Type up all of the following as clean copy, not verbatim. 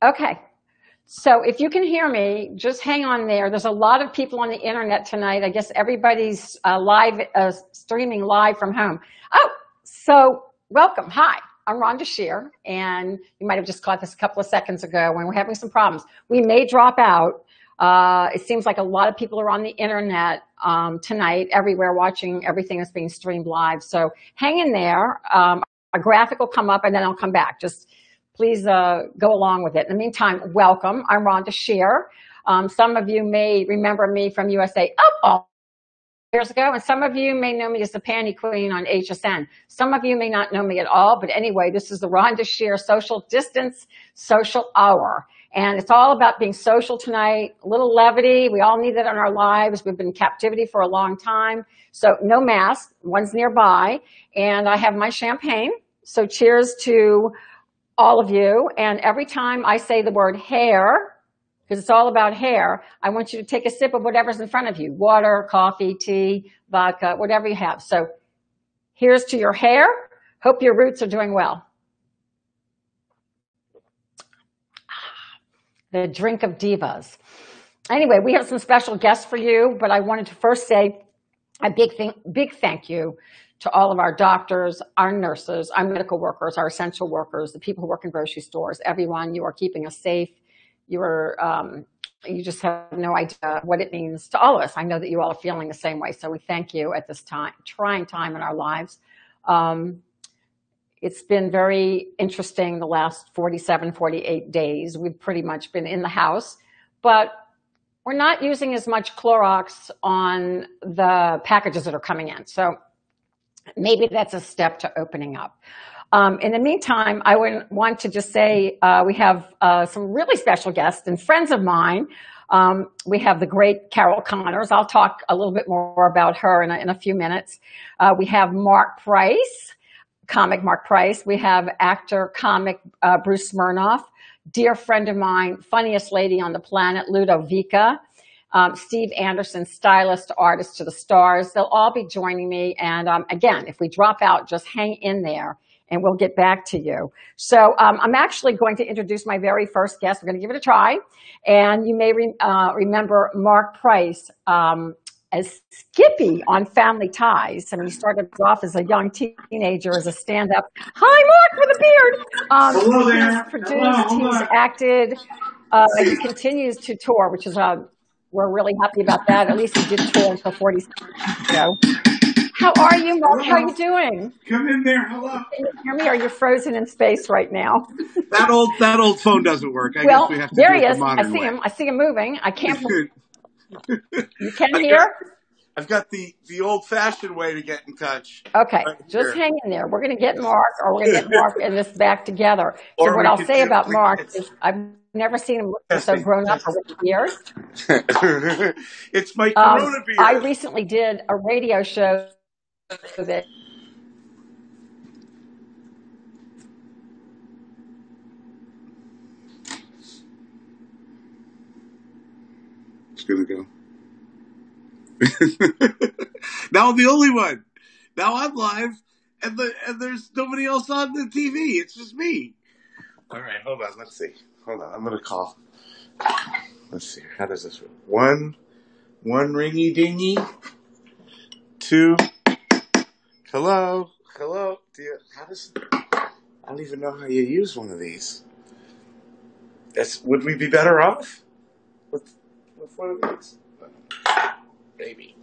Okay. So if you can hear me, just hang on there. There's a lot of people on the internet tonight. I guess everybody's streaming live from home. Oh, so welcome. Hi, I'm Rhonda Shear, and you might have just caught this a couple of seconds ago when we're having some problems. We may drop out. It seems like a lot of people are on the internet tonight, everywhere, watching everything that's being streamed live. So hang in there. A graphic will come up, and then I'll come back. Just please go along with it. In the meantime, welcome. I'm Rhonda Shear. Some of you may remember me from USA Up years ago, and some of you may know me as the Panty Queen on HSN. Some of you may not know me at all, but anyway, this is the Rhonda Shear Social Distance Social Hour. And it's all about being social tonight, a little levity. We all need that in our lives. We've been in captivity for a long time. So no mask, one's nearby. And I have my champagne. So cheers to all of you. And every time I say the word hair, because it's all about hair, I want you to take a sip of whatever's in front of you. Water, coffee, tea, vodka, whatever you have. So here's to your hair. Hope your roots are doing well. The drink of divas. Anyway, we have some special guests for you, but I wanted to first say a big thank you to all of our doctors, our nurses, our medical workers, our essential workers, the people who work in grocery stores, everyone. You are keeping us safe. You just have no idea what it means to all of us. I know that you all are feeling the same way, so we thank you at this time, trying time in our lives. It's been very interesting the last 47, 48 days. We've pretty much been in the house, but we're not using as much Clorox on the packages that are coming in. So maybe that's a step to opening up. In the meantime, I would want to just say we have some really special guests and friends of mine. We have the great Carol Connors. I'll talk a little bit more about her in a few minutes. We have Marc Price, comic Marc Price. We have actor, comic Bruce Smirnoff, dear friend of mine, funniest lady on the planet, Ludo Vika. Steve Anderson, stylist, artist to the stars. They'll all be joining me. And again, if we drop out, just hang in there and we'll get back to you. So I'm actually going to introduce my very first guest. We're going to give it a try. And you may remember Marc Price as Skippy on Family Ties. I mean, he started off as a young teenager as a stand-up. Hi, Marc with a beard. Hello there. He's produced, he's acted, he continues to tour, which is we're really happy about that. At least he did tour until 46 years ago. How are you, Marc? Hello. How are you doing? Come in there. Hello. Can you hear me? Or you're frozen in space right now? That old phone doesn't work. I guess we have to there do he it is. the modern way. I see him moving. I can't. You can hear? I've got the old-fashioned way to get in touch. Okay, right just hang in there. We're going to get Marc, or we're going to get Marc and this back together. So what I'll say about Marc is I've never seen him look so grown up for years. It's my Corona beard. I recently did a radio show that it's going to go. Now I'm the only one. Now I'm live, and there's nobody else on the TV. It's just me. All right, hold on. Let's see. Hold on. I'm gonna call. Let's see. How does this work? One ringy dingy. 2. Hello. I don't even know how you use one of these. Would we be better off with one of these? Baby.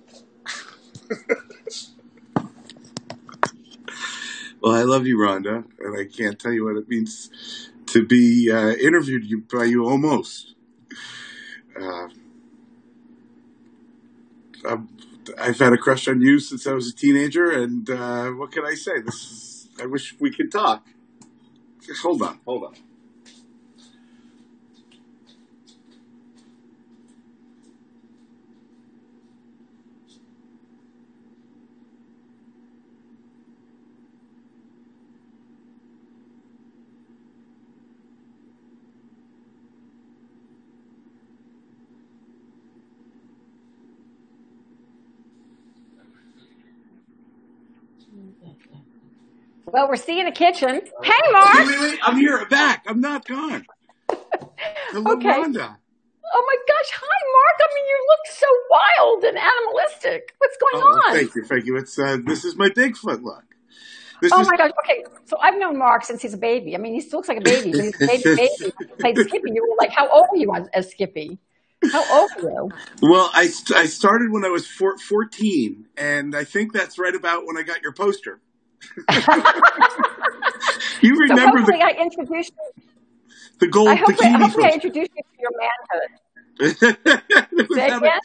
Well, I love you, Rhonda, and I can't tell you what it means to be interviewed by you almost. I've had a crush on you since I was a teenager, and what can I say? I wish we could talk. Hold on. Well, we're seeing a kitchen. Hey, Marc. Wait. I'm here. Back. I'm not gone. Hello, Okay. Rhonda. Oh my gosh. Hi, Mark. I mean, you look so wild and animalistic. What's going Oh, on? thank you. It's this is my Bigfoot look. This Oh is my gosh. Okay. So I've known Mark since he's a baby. I mean, he still looks like a baby, but he's a baby. When he played Skippy, you were like, how old were you as Skippy? How old were you? Well, I started when I was 14, and I think that's right about when I got your poster. You So remember hopefully I introduced you. the gold bikini Hopefully I poster? introduced you to your manhood. Say again?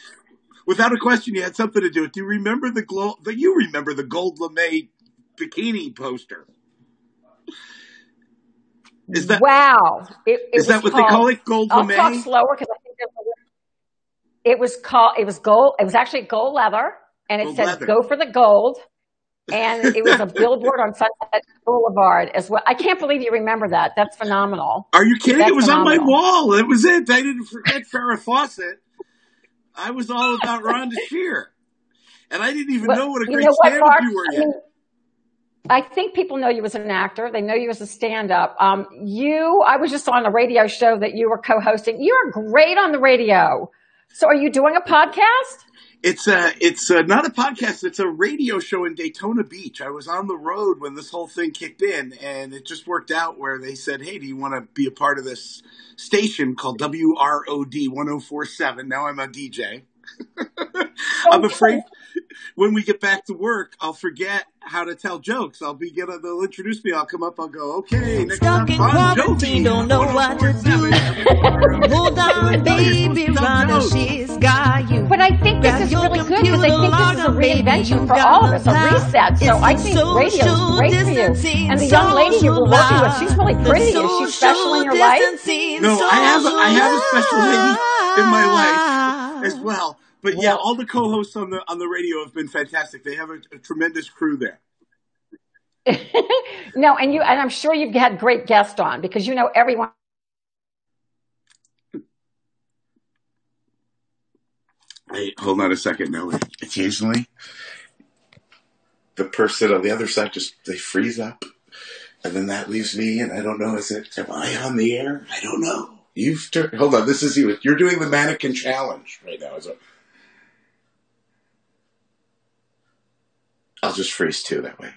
Without a question, you had something to do with it. Do you remember you remember the gold lame bikini poster? Is that Wow? is that what they call it? Gold I'll lame? talk slower because I think it was called. It was gold. It was actually gold leather, and it Gold said leather. "Go for the gold." And it was a billboard on Sunset Boulevard as well. I can't believe you remember that. That's phenomenal. Are you kidding? That's It was phenomenal. on my wall. That was it. I didn't forget Farrah Fawcett. I was all about Rhonda Shear. And I didn't even know what a great stand-up you were yet. I think people know you as an actor. They know you as a stand-up. I was just on a radio show that you were co-hosting. You're great on the radio. So are you doing a podcast? It's not a podcast. It's a radio show in Daytona Beach. I was on the road when this whole thing kicked in, and it just worked out where they said, hey, do you want to be a part of this station called WROD 1047? Now I'm a DJ. I'm afraid when we get back to work, I'll forget how to tell jokes. They'll introduce me. I'll come up. I'll go, okay, next Stuck in quarantine, don't know what to do. Hold on, baby, Rhonda, she's got you. But I think this is really good because I think this is a reinvention for all of us, a reset. So I think radio is great for you. And the young lady you were working with, she's really pretty. Is she special in your life? No, I have a special lady in my life as well. But yeah, all the co-hosts on the radio have been fantastic. They have a tremendous crew there. No, and I'm sure you've had great guests on because you know everyone. Hey, hold on a second. No, occasionally the person on the other side they freeze up, and then that leaves me, and I don't know. Am I on the air? I don't know. Hold on. This is you. You're doing the mannequin challenge right now. I'll just freeze too that way.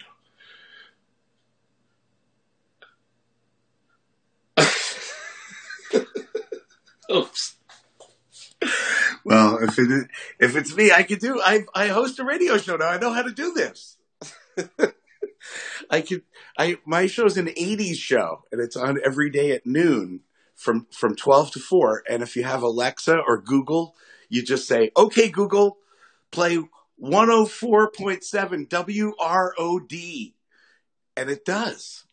Oops. Well, if it's me, I could do. I host a radio show now. I know how to do this. My show's an '80s show, and it's on every day at noon from 12 to 4. And if you have Alexa or Google, you just say, "Okay, Google, play 104.7 WROD," and it does.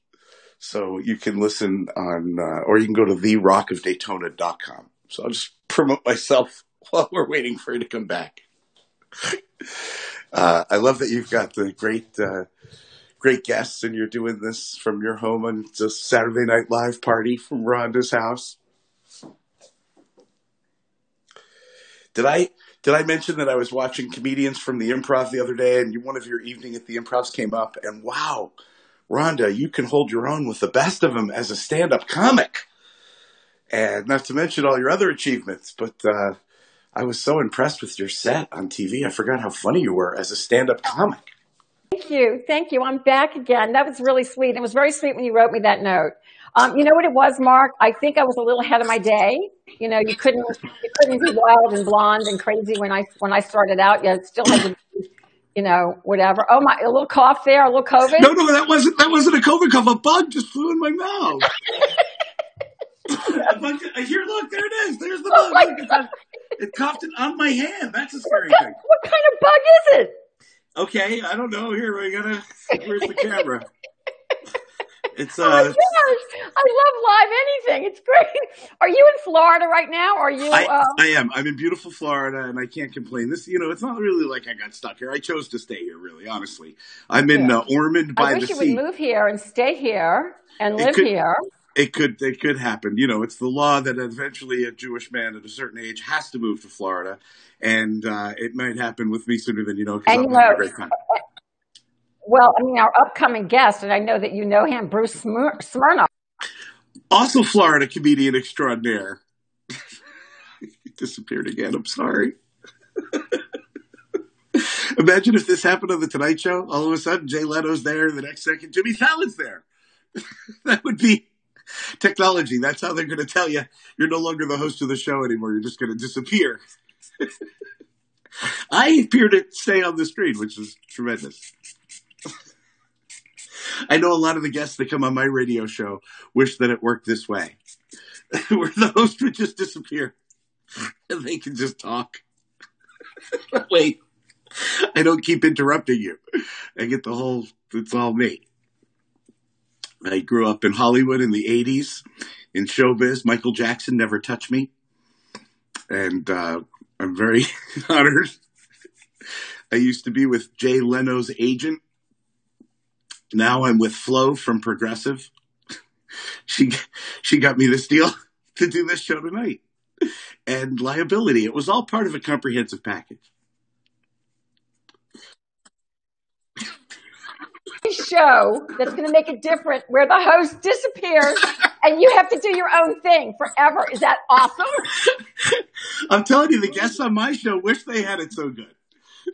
So you can listen on, or you can go to therockofdaytona.com. So I'll just promote myself while we're waiting for you to come back. I love that you've got the great guests, and you're doing this from your home on just Saturday Night Live party from Rhonda's house. Did I mention that I was watching comedians from the Improv the other day, and one of your evening at the Improvs came up, and wow, Rhonda, you can hold your own with the best of them as a stand-up comic. And not to mention all your other achievements, but I was so impressed with your set on TV. I forgot how funny you were as a stand-up comic. Thank you. I'm back again. That was really sweet. It was very sweet when you wrote me that note. You know what it was, Mark? I think I was a little ahead of my day. You know, you couldn't be wild and blonde and crazy when I started out. You still had to be, you know, whatever. Oh my, a little cough there, a little COVID. No, that wasn't a COVID cough. A bug just flew in my mouth. Here, look, there it is. There's the bug. It coughed it on my hand. That's a scary thing. What kind of bug is it? Okay, I don't know. Here, where's the camera? It's oh my gosh, I love live anything. It's great. Are you in Florida right now? Or are you? I am. I'm in beautiful Florida, and I can't complain. This, it's not really like I got stuck here. I chose to stay here, really, honestly. I'm in Ormond by the sea. I wish you would move here and stay here and live here. It could happen. It's the law that eventually a Jewish man at a certain age has to move to Florida, and it might happen with me sooner than you know, because I'm having a great time. Well, I mean, our upcoming guest, and I know that you know him, Bruce Smirnoff. Also Florida comedian extraordinaire. disappeared again. I'm sorry. Imagine if this happened on The Tonight Show. All of a sudden, Jay Leno's there. The next second, Jimmy Fallon's there. That would be technology. That's how they're going to tell you you're no longer the host of the show anymore. You're just going to disappear. I appear to stay on the screen, which is tremendous. I know a lot of the guests that come on my radio show wish that it worked this way, where the host would just disappear and they can just talk. Wait, I don't keep interrupting you. I get the whole, it's all me. I grew up in Hollywood in the 80s, in showbiz. Michael Jackson never touched me. And I'm very honored. I used to be with Jay Leno's agent. Now I'm with Flo from Progressive. She got me this deal to do this show tonight. And liability. It was all part of a comprehensive package. Show that's going to make it different, where the host disappears and you have to do your own thing forever. Is that awesome? I'm telling you, the guests on my show wish they had it so good.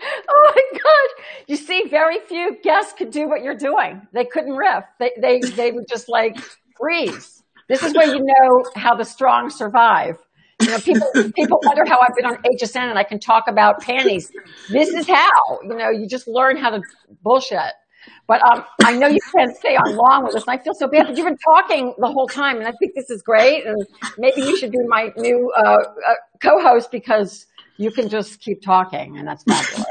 Oh my God. You see, very few guests could do what you're doing. They couldn't riff. They would just like freeze. This is where you know how the strong survive. You know, people wonder how I've been on HSN and I can talk about panties. This is how, you just learn how to bullshit. But I know you can't stay on long with us, and I feel so bad. But you've been talking the whole time, and I think this is great. And maybe you should be my new co-host because you can just keep talking, and that's fabulous.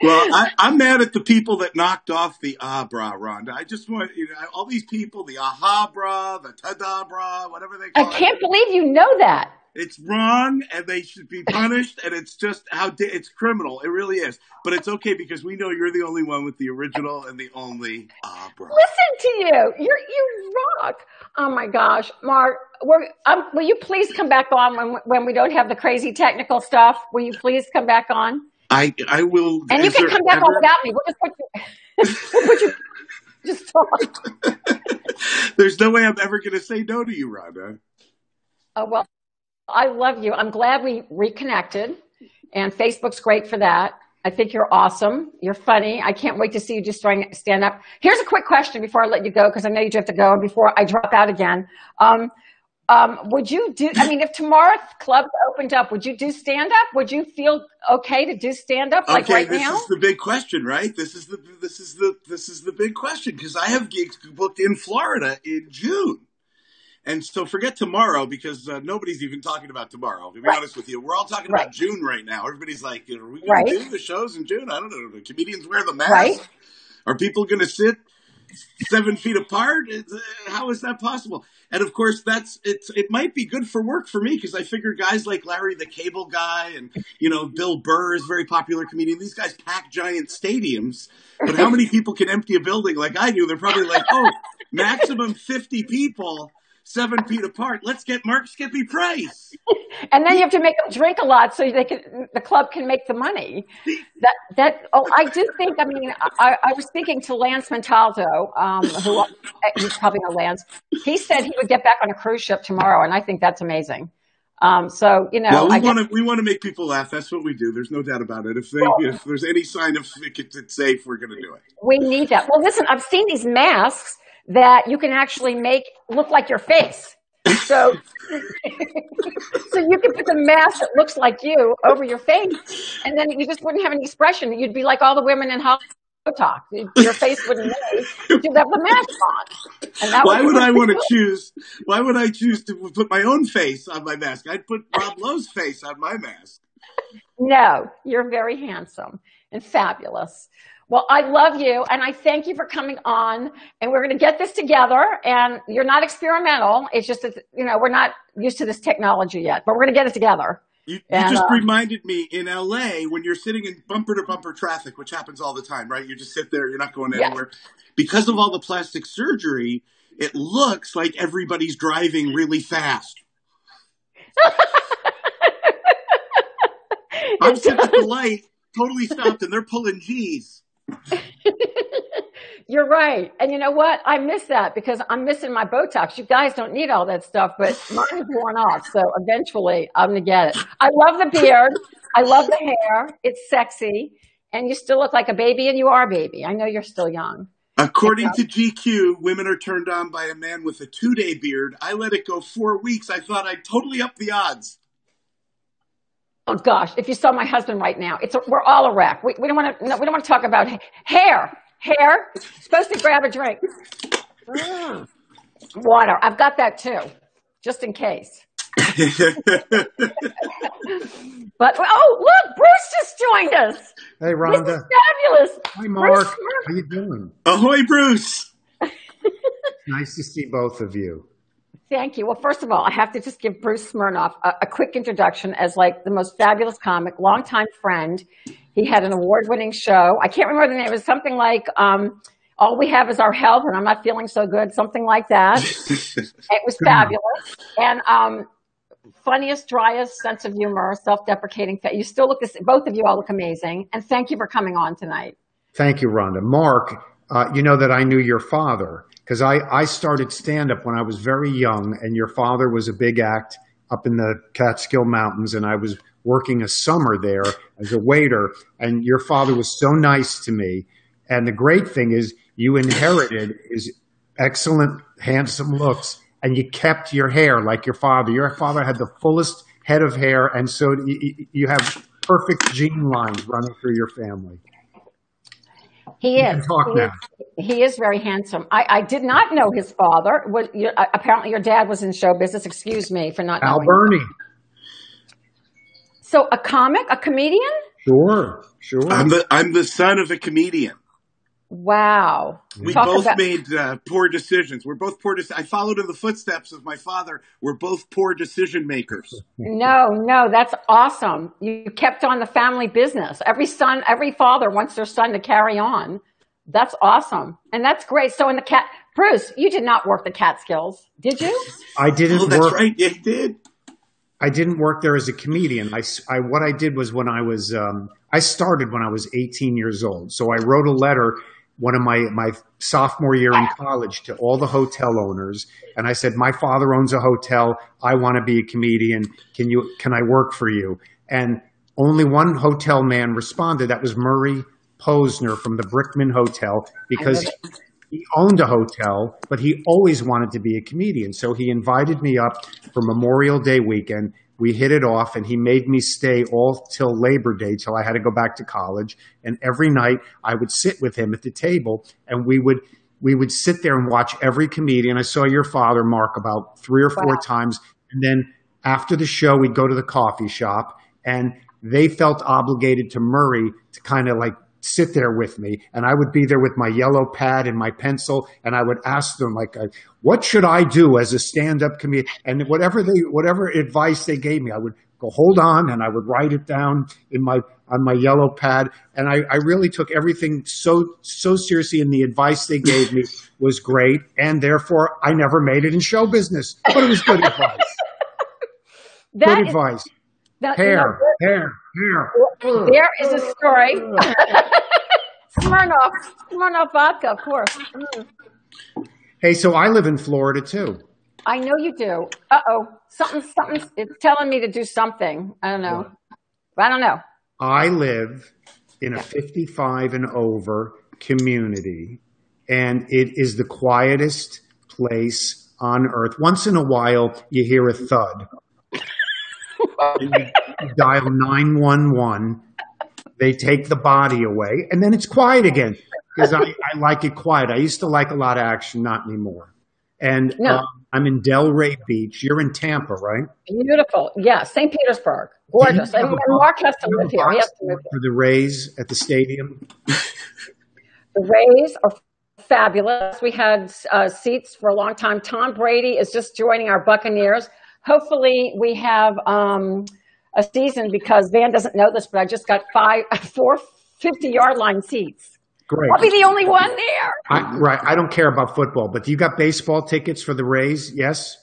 Well, I'm mad at the people that knocked off the bra, Rhonda. I just want, all these people, the aha bra, the ta-da bra, whatever they call it. I can't believe you know that. It's wrong, and they should be punished, and it's just it's criminal. It really is. But it's okay because we know you're the only one with the original and the only bra. Listen to you. You rock. Oh, my gosh. Mark, will you please come back on when we don't have the crazy technical stuff? Will you please come back on? I will. And you can come back on without me. We'll put you just talk. There's no way I'm ever going to say no to you, Rhonda. Oh, well. I love you. I'm glad we reconnected, and Facebook's great for that. I think you're awesome. You're funny. I can't wait to see you just stand up. Here's a quick question before I let you go, because I know you do have to go, and before I drop out again. Would you do, if tomorrow clubs opened up, would you do stand-up? Would you feel okay to do stand-up right now? This is the big question, right? This is the big question, because I have gigs booked in Florida in June. And so forget tomorrow, because nobody's even talking about tomorrow, to be honest with you. We're all talking about June right now. Everybody's like, are we going to do the shows in June? I don't know. Do comedians wear the mask? Right. Are people going to sit 7 feet apart? How is that possible? And of course, it might be good for work for me, because I figure guys like Larry the Cable Guy and, Bill Burr is a very popular comedian. These guys pack giant stadiums. But how many people can empty a building like I do? They're probably like, maximum 50 people. 7 feet apart. Let's get Mark Skippy Price. And then you have to make them drink a lot so the club can make the money. I do think, I was speaking to Lance Montalto, who you probably know Lance. He said he would get back on a cruise ship tomorrow, and I think that's amazing. Well, we want to make people laugh. That's what we do. There's no doubt about it. If there's any sign of it's safe, we're going to do it. We need that. Well, listen, I've seen these masks that you can actually make look like your face. So you can put the mask that looks like you over your face, and then you just wouldn't have any expression. You'd be like all the women in Hollywood talk. Your face wouldn't move. You'd have the mask on. And why would I choose to put my own face on my mask? I'd put Rob Lowe's face on my mask. No, you're very handsome and fabulous. Well, I love you, and I thank you for coming on, and we're going to get this together, and you're not experimental. It's just that, we're not used to this technology yet, but we're going to get it together. You just reminded me, in L.A., when you're sitting in bumper-to-bumper traffic, which happens all the time, right? You just sit there. You're not going anywhere. Yes. Because of all the plastic surgery, it looks like everybody's driving really fast. I'm sitting at the light, totally stopped, and they're pulling G's. You're right. And you know what? I miss that because I'm missing my Botox. You guys don't need all that stuff, but mine is worn off. So eventually I'm going to get it. I love the beard. I love the hair. It's sexy. And you still look like a baby, and you are a baby. I know you're still young. According to GQ, women are turned on by a man with a 2-day beard. I let it go 4 weeks. I thought I'd totally up the odds. Oh gosh, if you saw my husband right now, we're all a wreck. We don't want to talk about hair. Hair, supposed to grab a drink. Water. I've got that too, just in case. But look, Bruce just joined us. Hey, Rhonda. This is fabulous. Hi, Mark. How you doing? Ahoy, Bruce. Nice to see both of you. Thank you. Well, first of all, I have to just give Bruce Smirnoff a quick introduction as like the most fabulous comic, longtime friend. He had an award-winning show. I can't remember the name. It was something like All We Have Is Our Health, and I'm Not Feeling So Good, something like that. It was fabulous. And funniest, driest sense of humor, self-deprecating. You still look both of you all look amazing. And thank you for coming on tonight. Thank you, Rhonda. Mark, you know that I knew your father because I started stand-up when I was very young, and your father was a big act up in the Catskill Mountains, and I was working a summer there as a waiter, and your father was so nice to me. And the great thing is you inherited his excellent, handsome looks, and you kept your hair like your father. Your father had the fullest head of hair, and so you have perfect gene lines running through your family. He is very handsome. I did not know his father. Apparently your dad was in show business. Excuse me for not knowing. Al Bernie. So a comic, a comedian? Sure. I'm the son of a comedian. Wow. We both made poor decisions. We're both poor. I followed in the footsteps of my father. We're both poor decision makers. No, that's awesome. You kept on the family business. Every father wants their son to carry on. That's awesome. And that's great. So Bruce, you did not work the Catskills, did you? I didn't work. That's right. Yeah, he did. I didn't work there as a comedian. What I did was when I started when I was 18 years old. So I wrote a letter one of my sophomore year in college to all the hotel owners. And I said, my father owns a hotel. I want to be a comedian. Can I work for you? And only one hotel man responded. That was Murray Posner from the Brickman Hotel, because he owned a hotel, but he always wanted to be a comedian. So he invited me up for Memorial Day weekend. We hit it off, and he made me stay all till Labor Day, till I had to go back to college. And every night I would sit with him at the table, and we would sit there and watch every comedian. I saw your father, Mark, about 3 or 4 times. And then after the show, we'd go to the coffee shop, and they felt obligated to Murray to kind of like sit there with me, and I would be there with my yellow pad and my pencil, and I would ask them like, what should I do as a stand-up comedian? And whatever advice they gave me, I would go, hold on, and I would write it down on my yellow pad. And I really took everything so seriously, and the advice they gave me was great, and therefore I never made it in show business. But it was good advice. Good advice. Hair. There is a story. Smirnoff vodka, of course. Hey, so I live in Florida too. I know you do. Uh-oh. Something's it's telling me to do something. I don't know. I live in a 55 and over community, and it is the quietest place on earth. Once in a while, you hear a thud. And you dial 911. They take the body away, and then it's quiet again because I like it quiet. I used to like a lot of action, not anymore. And I'm in Delray Beach. You're in Tampa, right? Beautiful. Yeah, St. Petersburg. Gorgeous. And Mark has to live here. He has to live here. For the Rays at the stadium? The Rays are fabulous. We had seats for a long time. Tom Brady is just joining our Buccaneers. Hopefully we have a season, because Van doesn't know this, but I just got 4 50-yard line seats. Great. I'll be the only one there. Right. I don't care about football, but do you got baseball tickets for the Rays? Yes?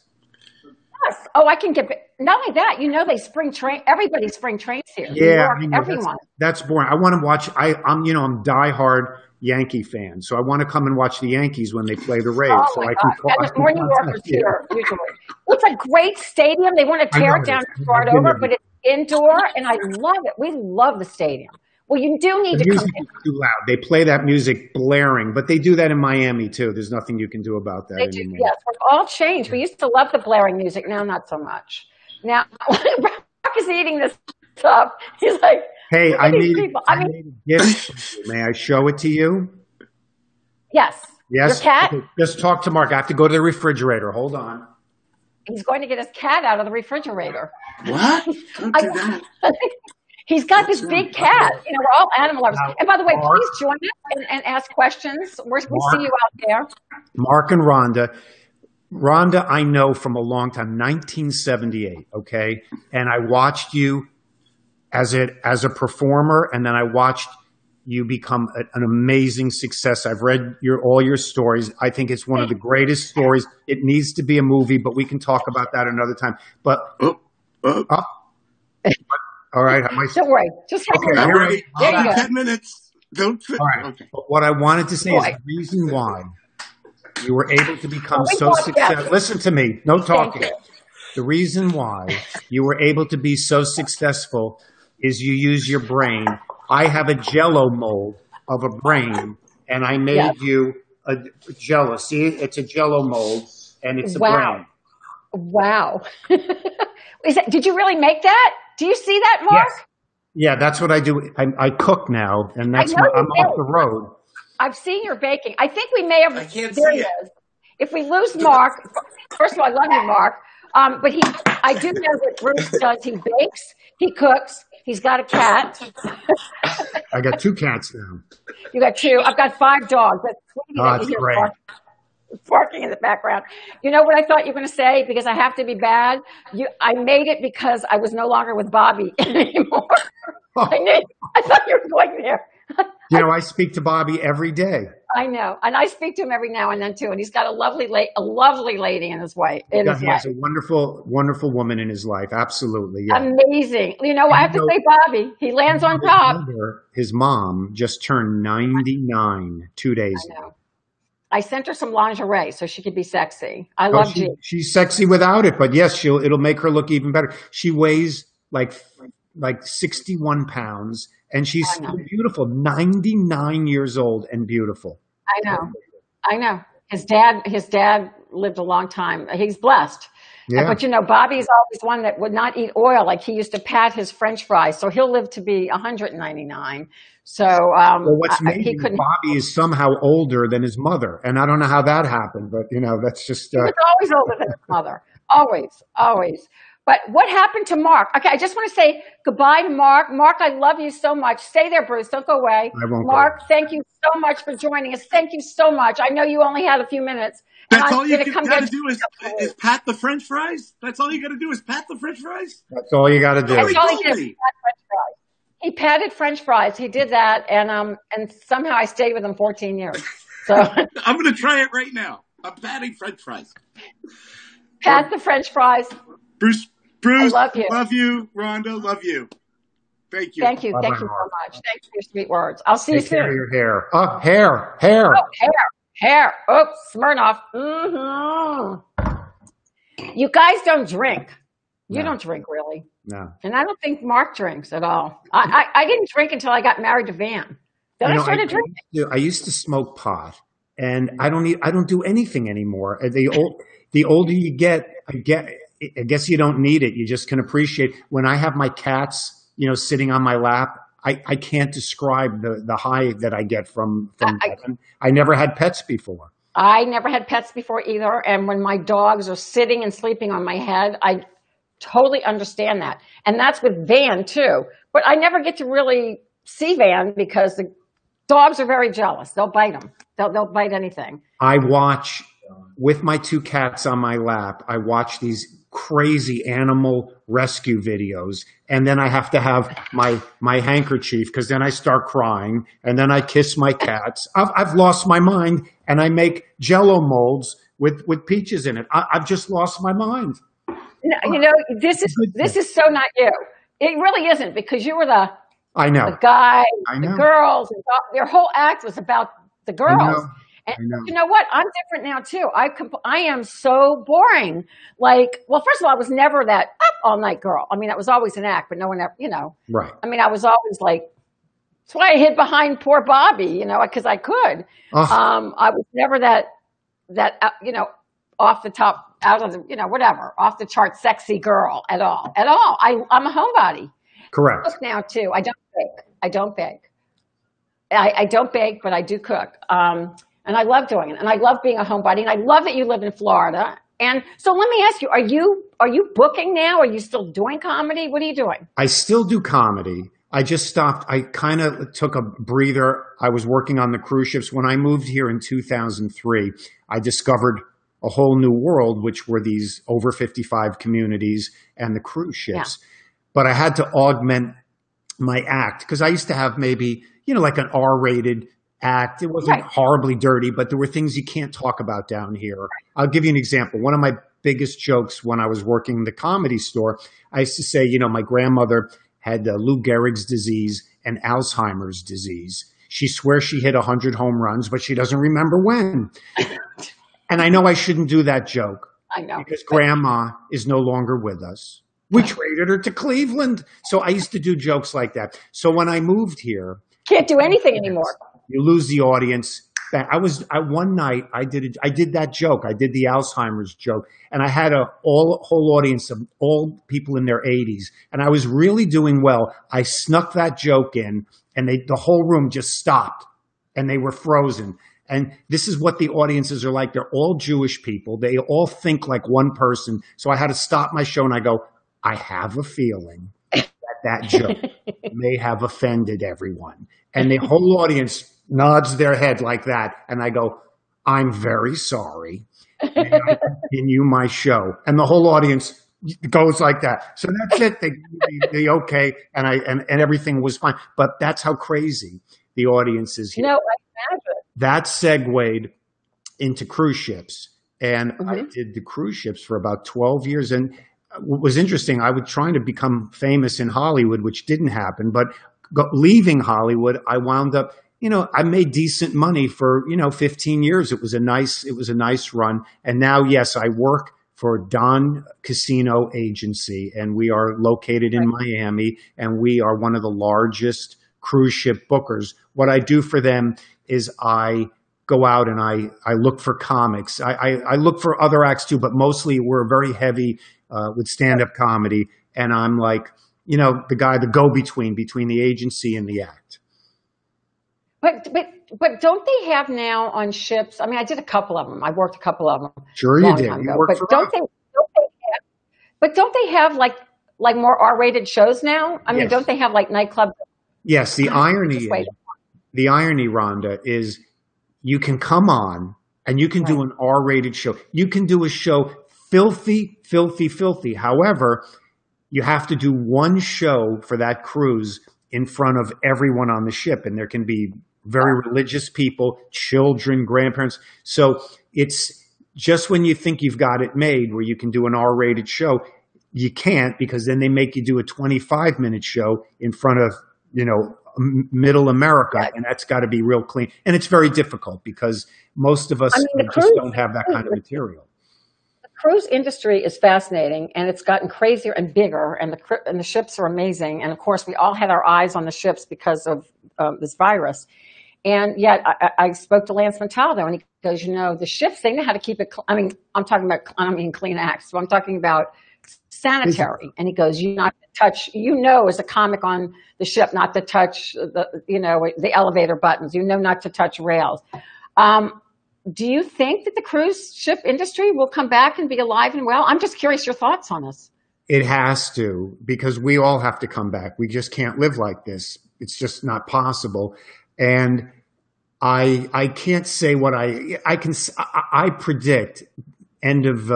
Yes. Oh, I can get, not only that, they spring train, everybody spring trains here. Yeah. New York, everyone. That's boring. I want to watch, I'm diehard Yankee fan, so I want to come and watch the Yankees when they play the Rays. Oh So my I God. can call. And the New Yorkers here, usually. Well, it's a great stadium. They want to I tear know it it down is. and start I've been over, there. but it's indoor, and I love it. We love the stadium. Well, you do need The to come music in. is too loud. They play that music blaring, but they do that in Miami too. There's nothing you can do about that They do, anymore. yes. We've all changed. We used to love the blaring music. Now, not so much. Now, Mark is eating this stuff. He's like, Hey, look at these people. I mean, made a gift for you. May I show it to you? yes. Yes. Your cat? Okay, just talk to Mark. I have to go to the refrigerator. Hold on. He's going to get his cat out of the refrigerator. What? Don't do that. He's got this big cat. You know, we're all animal lovers. Now, And by the way, Mark- please join us and ask questions. We see you out there. Mark and Rhonda. Rhonda, I know from a long time, 1978, okay? And I watched you as a performer, and then I watched you become an amazing success. I've read all your stories. I think it's one of the greatest stories. It needs to be a movie, but we can talk about that another time. But all right, Don't worry. Just hang Okay, on. I'm ready. There you go. 10 minutes. Don't fit. all right. Okay. But what I wanted to say is Boy. the reason why you were able to become we so want successful. that. Listen to me. No talking. you. The reason why you were able to be so successful is you use your brain. I have a Jello mold of a brain, and I made you a Jello. See, it's a Jello mold, and it's a brain. Wow. Did you really make that? Do you see that, Mark? Yes. Yeah, that's what I do. I cook now, and that's know I'm you off do. the road. I've seen your baking. I think we may have. I can't there see he it. is. If we lose Mark, first of all, I love you, Mark. But I do know what Bruce does. He bakes, he cooks. He's got a cat. I got 2 cats now. You got 2. I've got 5 dogs. That's sweetie that That's you hear great. barking in the background. You know what I thought you were going to say? Because I have to be bad. I made it because I was no longer with Bobby anymore. I thought you were going there. You know, I speak to Bobby every day. I know, and I speak to him every now and then too. And he's got a lovely lady in his way. He has a wonderful, wonderful woman in his life. Absolutely, yeah. Amazing. You know, I have to say, Bobby, he lands on top. His mom just turned 99 2 days ago. I sent her some lingerie so she could be sexy. I love you. She's sexy without it, but yes, it'll make her look even better. She weighs like 61 pounds, and she's still beautiful. 99 years old and beautiful. I know. His dad lived a long time. He's blessed. Yeah. But you know, Bobby's always one that would not eat oil. Like he used to pat his French fries, so he'll live to be 199. So what's amazing, Bobby is somehow older than his mother, and I don't know how that happened, but you know, that's just. He was always older than his mother. Always. But what happened to Mark? Okay, I just want to say goodbye to Mark. Mark, I love you so much. Stay there, Bruce. Don't go away. I won't Mark, thank you so much for joining us. Thank you so much. I know you only had a few minutes. That's all you got to do is pat the French fries? That's all you got to do is pat the French fries? That's all you got to do. That's all he did. He patted French fries. He did that, and somehow I stayed with him 14 years. So I'm going to try it right now. I'm patting French fries. Pat the French fries. Bruce, I love you. Love you, Rhonda. Love you. Thank you. Thank you. Bye-bye, Thank you so Mark. much. Thank you for your sweet words. I'll see you Take care soon. of your hair. Oh, hair. Oh, hair. Oops, Smirnoff. Mm-hmm. You guys don't drink. You don't drink, really. No. And I don't think Mark drinks at all. I didn't drink until I got married to Van. Then I started drinking. I used to smoke pot, and I don't do anything anymore. The older you get, I guess you don't need it. You just can appreciate. When I have my cats, sitting on my lap, I can't describe the high that I get from that. I never had pets before. I never had pets before either. And when my dogs are sitting and sleeping on my head, I totally understand that. And that's with Van too. But I never get to really see Van because the dogs are very jealous. They'll bite them. They'll bite anything. I watch, with my 2 cats on my lap, I watch these crazy animal rescue videos, and then I have to have my handkerchief because then I start crying, and then I kiss my cats. I've lost my mind, and I make Jello molds with peaches in it. I've just lost my mind. This is so not you. It really isn't, because you were I know. The guys, I the know. girls, their whole act was about the I know. girls. And I know. you know what? I'm different now too. I am so boring. Like, well, first of all, I was never that up all night girl. I mean, that was always an act, but no one ever, Right. I mean, I was always like, that's why I hid behind poor Bobby, because I could. I was never that off the top, out of the, whatever, off the chart, sexy girl at all. I'm a homebody. Correct. I cook now too. I don't bake. I don't bake, but I do cook. And I love doing it. And I love being a homebody. And I love that you live in Florida. And so let me ask you, are you booking now? Are you still doing comedy? What are you doing? I still do comedy. I just stopped. I kind of took a breather. I was working on the cruise ships. When I moved here in 2003, I discovered a whole new world, which were these over 55 communities and the cruise ships. Yeah. But I had to augment my act because I used to have maybe, like an R-rated act. It wasn't horribly dirty, but there were things you can't talk about down here. I'll give you an example. One of my biggest jokes when I was working the Comedy Store, I used to say, my grandmother had Lou Gehrig's disease and Alzheimer's disease. She swears she hit 100 home runs, but she doesn't remember when. And I know I shouldn't do that joke. I know. Because Grandma is no longer with us. We traded her to Cleveland. So I used to do jokes like that. So when I moved here. Can't do anything anymore. You lose the audience. One night I did that joke. I did the Alzheimer's joke, and I had a whole audience of all people in their 80s, and I was really doing well. I snuck that joke in, and the whole room just stopped, and they were frozen. And this is what the audiences are like. They're all Jewish people. They all think like one person. So I had to stop my show, and I go, I have a feeling that joke may have offended everyone. And the whole audience nods their head like that. And I go, I'm very sorry. And I continue my show. And the whole audience goes like that. So that's it. They okay. And everything was fine. But that's how crazy the audience is here. I imagine. That segued into cruise ships. And I did the cruise ships for about 12 years. And what was interesting, I was trying to become famous in Hollywood, which didn't happen. But leaving Hollywood, I wound up, I made decent money for, 15 years. It was a nice run. And now, yes, I work for Don Casino Agency, and we are located in Miami, and we are one of the largest cruise ship bookers. What I do for them is I go out and I look for comics. I look for other acts too, but mostly we're very heavy with stand-up comedy. And I'm like, the guy, the go-between between the agency and the act. But don't they have now on ships? I mean, I did a couple of them. I worked a couple of them. Sure, you did. You worked for us. Don't they have like more R-rated shows now? I mean, don't they have like nightclubs? Yes. The irony, Rhonda, is you can come on and you can do an R-rated show. You can do a show filthy. However, you have to do one show for that cruise in front of everyone on the ship. And there can be very religious people, children, grandparents. So it's just when you think you've got it made where you can do an R-rated show, you can't, because then they make you do a 25-minute show in front of, middle America. And that's got to be real clean. And it's very difficult because most of us just don't have that kind of material. Cruise industry is fascinating, and it's gotten crazier and bigger, and the ships are amazing. And of course, we all had our eyes on the ships because of this virus. And yet, I spoke to Lance Montaldo, and he goes, the ships, they know how to keep it. I'm talking about, I don't mean clean acts. So I'm talking about sanitary. And he goes, you not to touch. As a comic on the ship, not to touch the elevator buttons. Not to touch rails. Do you think that the cruise ship industry will come back and be alive and well? I'm just curious your thoughts on this. It has to, because we all have to come back. We just can't live like this. It's just not possible. And I can't say what I can. I predict end of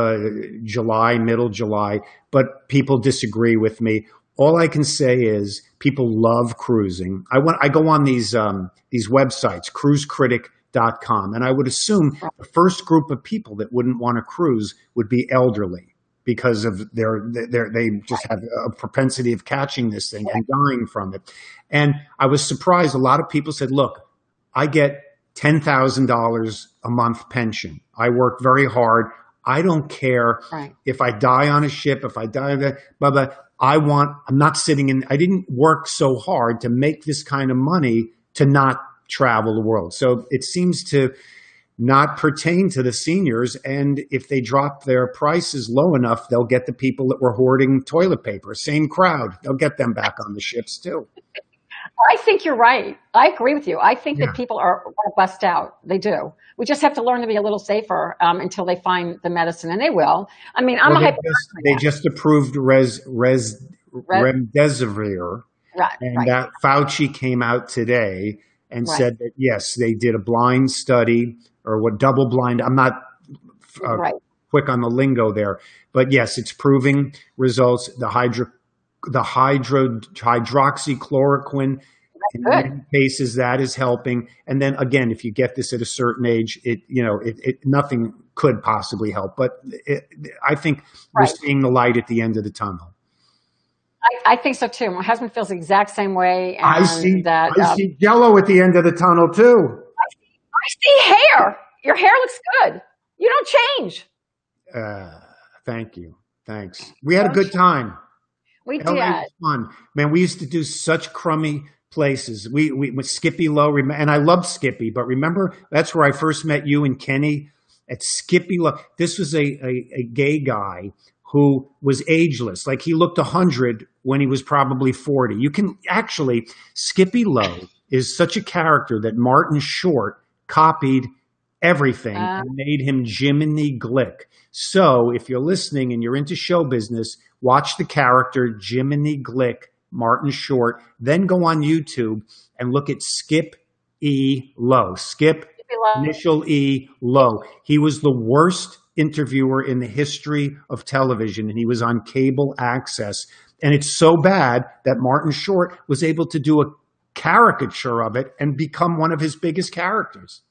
July, middle July, but people disagree with me. All I can say is people love cruising. I go on these websites, cruisecritic.com, and I would assume the first group of people that wouldn't want to cruise would be elderly. because of they just have a propensity of catching this thing and dying from it. And I was surprised. A lot of people said, look, I get $10,000 a month pension. I work very hard. I don't care if I die on a ship, if I die, blah, blah. I'm not sitting in, I didn't work so hard to make this kind of money to not travel the world. So it seems to not pertain to the seniors. And if they drop their prices low enough, they'll get the people that were hoarding toilet paper. Same crowd. They'll get them back on the ships too. I think you're right. I agree with you. I think that people are bust out. They do. We just have to learn to be a little safer until they find the medicine, and they will. I mean, they just approved remdesivir, and that Fauci came out today and said that yes, they did a blind study or what double blind. I'm not quick on the lingo there, but yes, it's proving results. The hydroxychloroquine, in many cases, that is helping. And then again, if you get this at a certain age, nothing could possibly help. But I think we're seeing the light at the end of the tunnel. I think so too. My husband feels the exact same way. And I see Jello at the end of the tunnel too. I see hair. Your hair looks good. You don't change. Thank you. Thanks. We had a good time. We did. Was fun. Man, we used to do such crummy places. We with Skippy Low, and I loved Skippy, but remember, that's where I first met you and Kenny at Skippy Low. This was a gay guy who was ageless. Like he looked 100 when he was probably 40. You can actually, Skippy Low is such a character that Martin Short copied everything and made him Jiminy Glick. So if you're listening and you're into show business, watch the character Jiminy Glick, Martin Short, then go on YouTube and look at Skip E. Low. Skip, initial E, Low. He was the worst interviewer in the history of television, and he was on cable access. And it's so bad that Martin Short was able to do a caricature of it and become one of his biggest characters.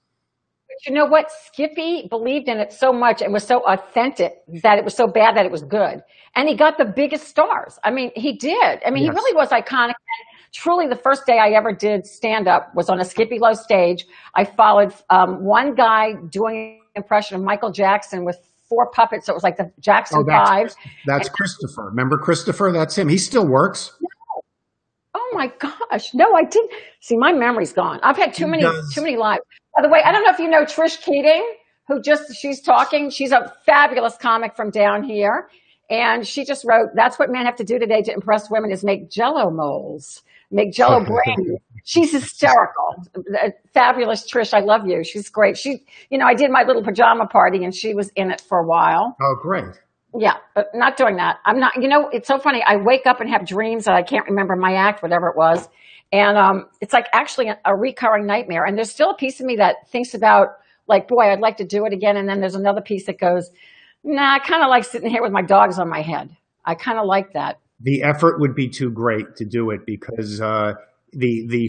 But you know what? Skippy believed in it so much and was so authentic that it was so bad that it was good. And he got the biggest stars. I mean, he did. I mean, he really was iconic. And truly, the first day I ever did stand-up was on a Skippy Low stage. I followed one guy doing an impression of Michael Jackson with 4 puppets. So it was like the Jackson Five. That's Christopher. Remember Christopher? That's him. He still works. Oh my gosh. No, I didn't. See, my memory's gone. I've had too many lives. By the way, I don't know if you know Trish Keating, she's talking. She's a fabulous comic from down here. And she just wrote, that's what men have to do today to impress women is make Jell-O molds, make Jell-O brains. She's hysterical. Fabulous Trish. I love you. She's great. I did my little pajama party and she was in it for a while. Oh, great. Yeah, but not doing that. I'm not, it's so funny. I wake up and have dreams that I can't remember my act, whatever it was. And it's like actually a recurring nightmare. And there's still a piece of me that thinks about like, boy, I'd like to do it again. And then there's another piece that goes, nah, I kind of like sitting here with my dogs on my head. I kind of like that. The effort would be too great to do it because the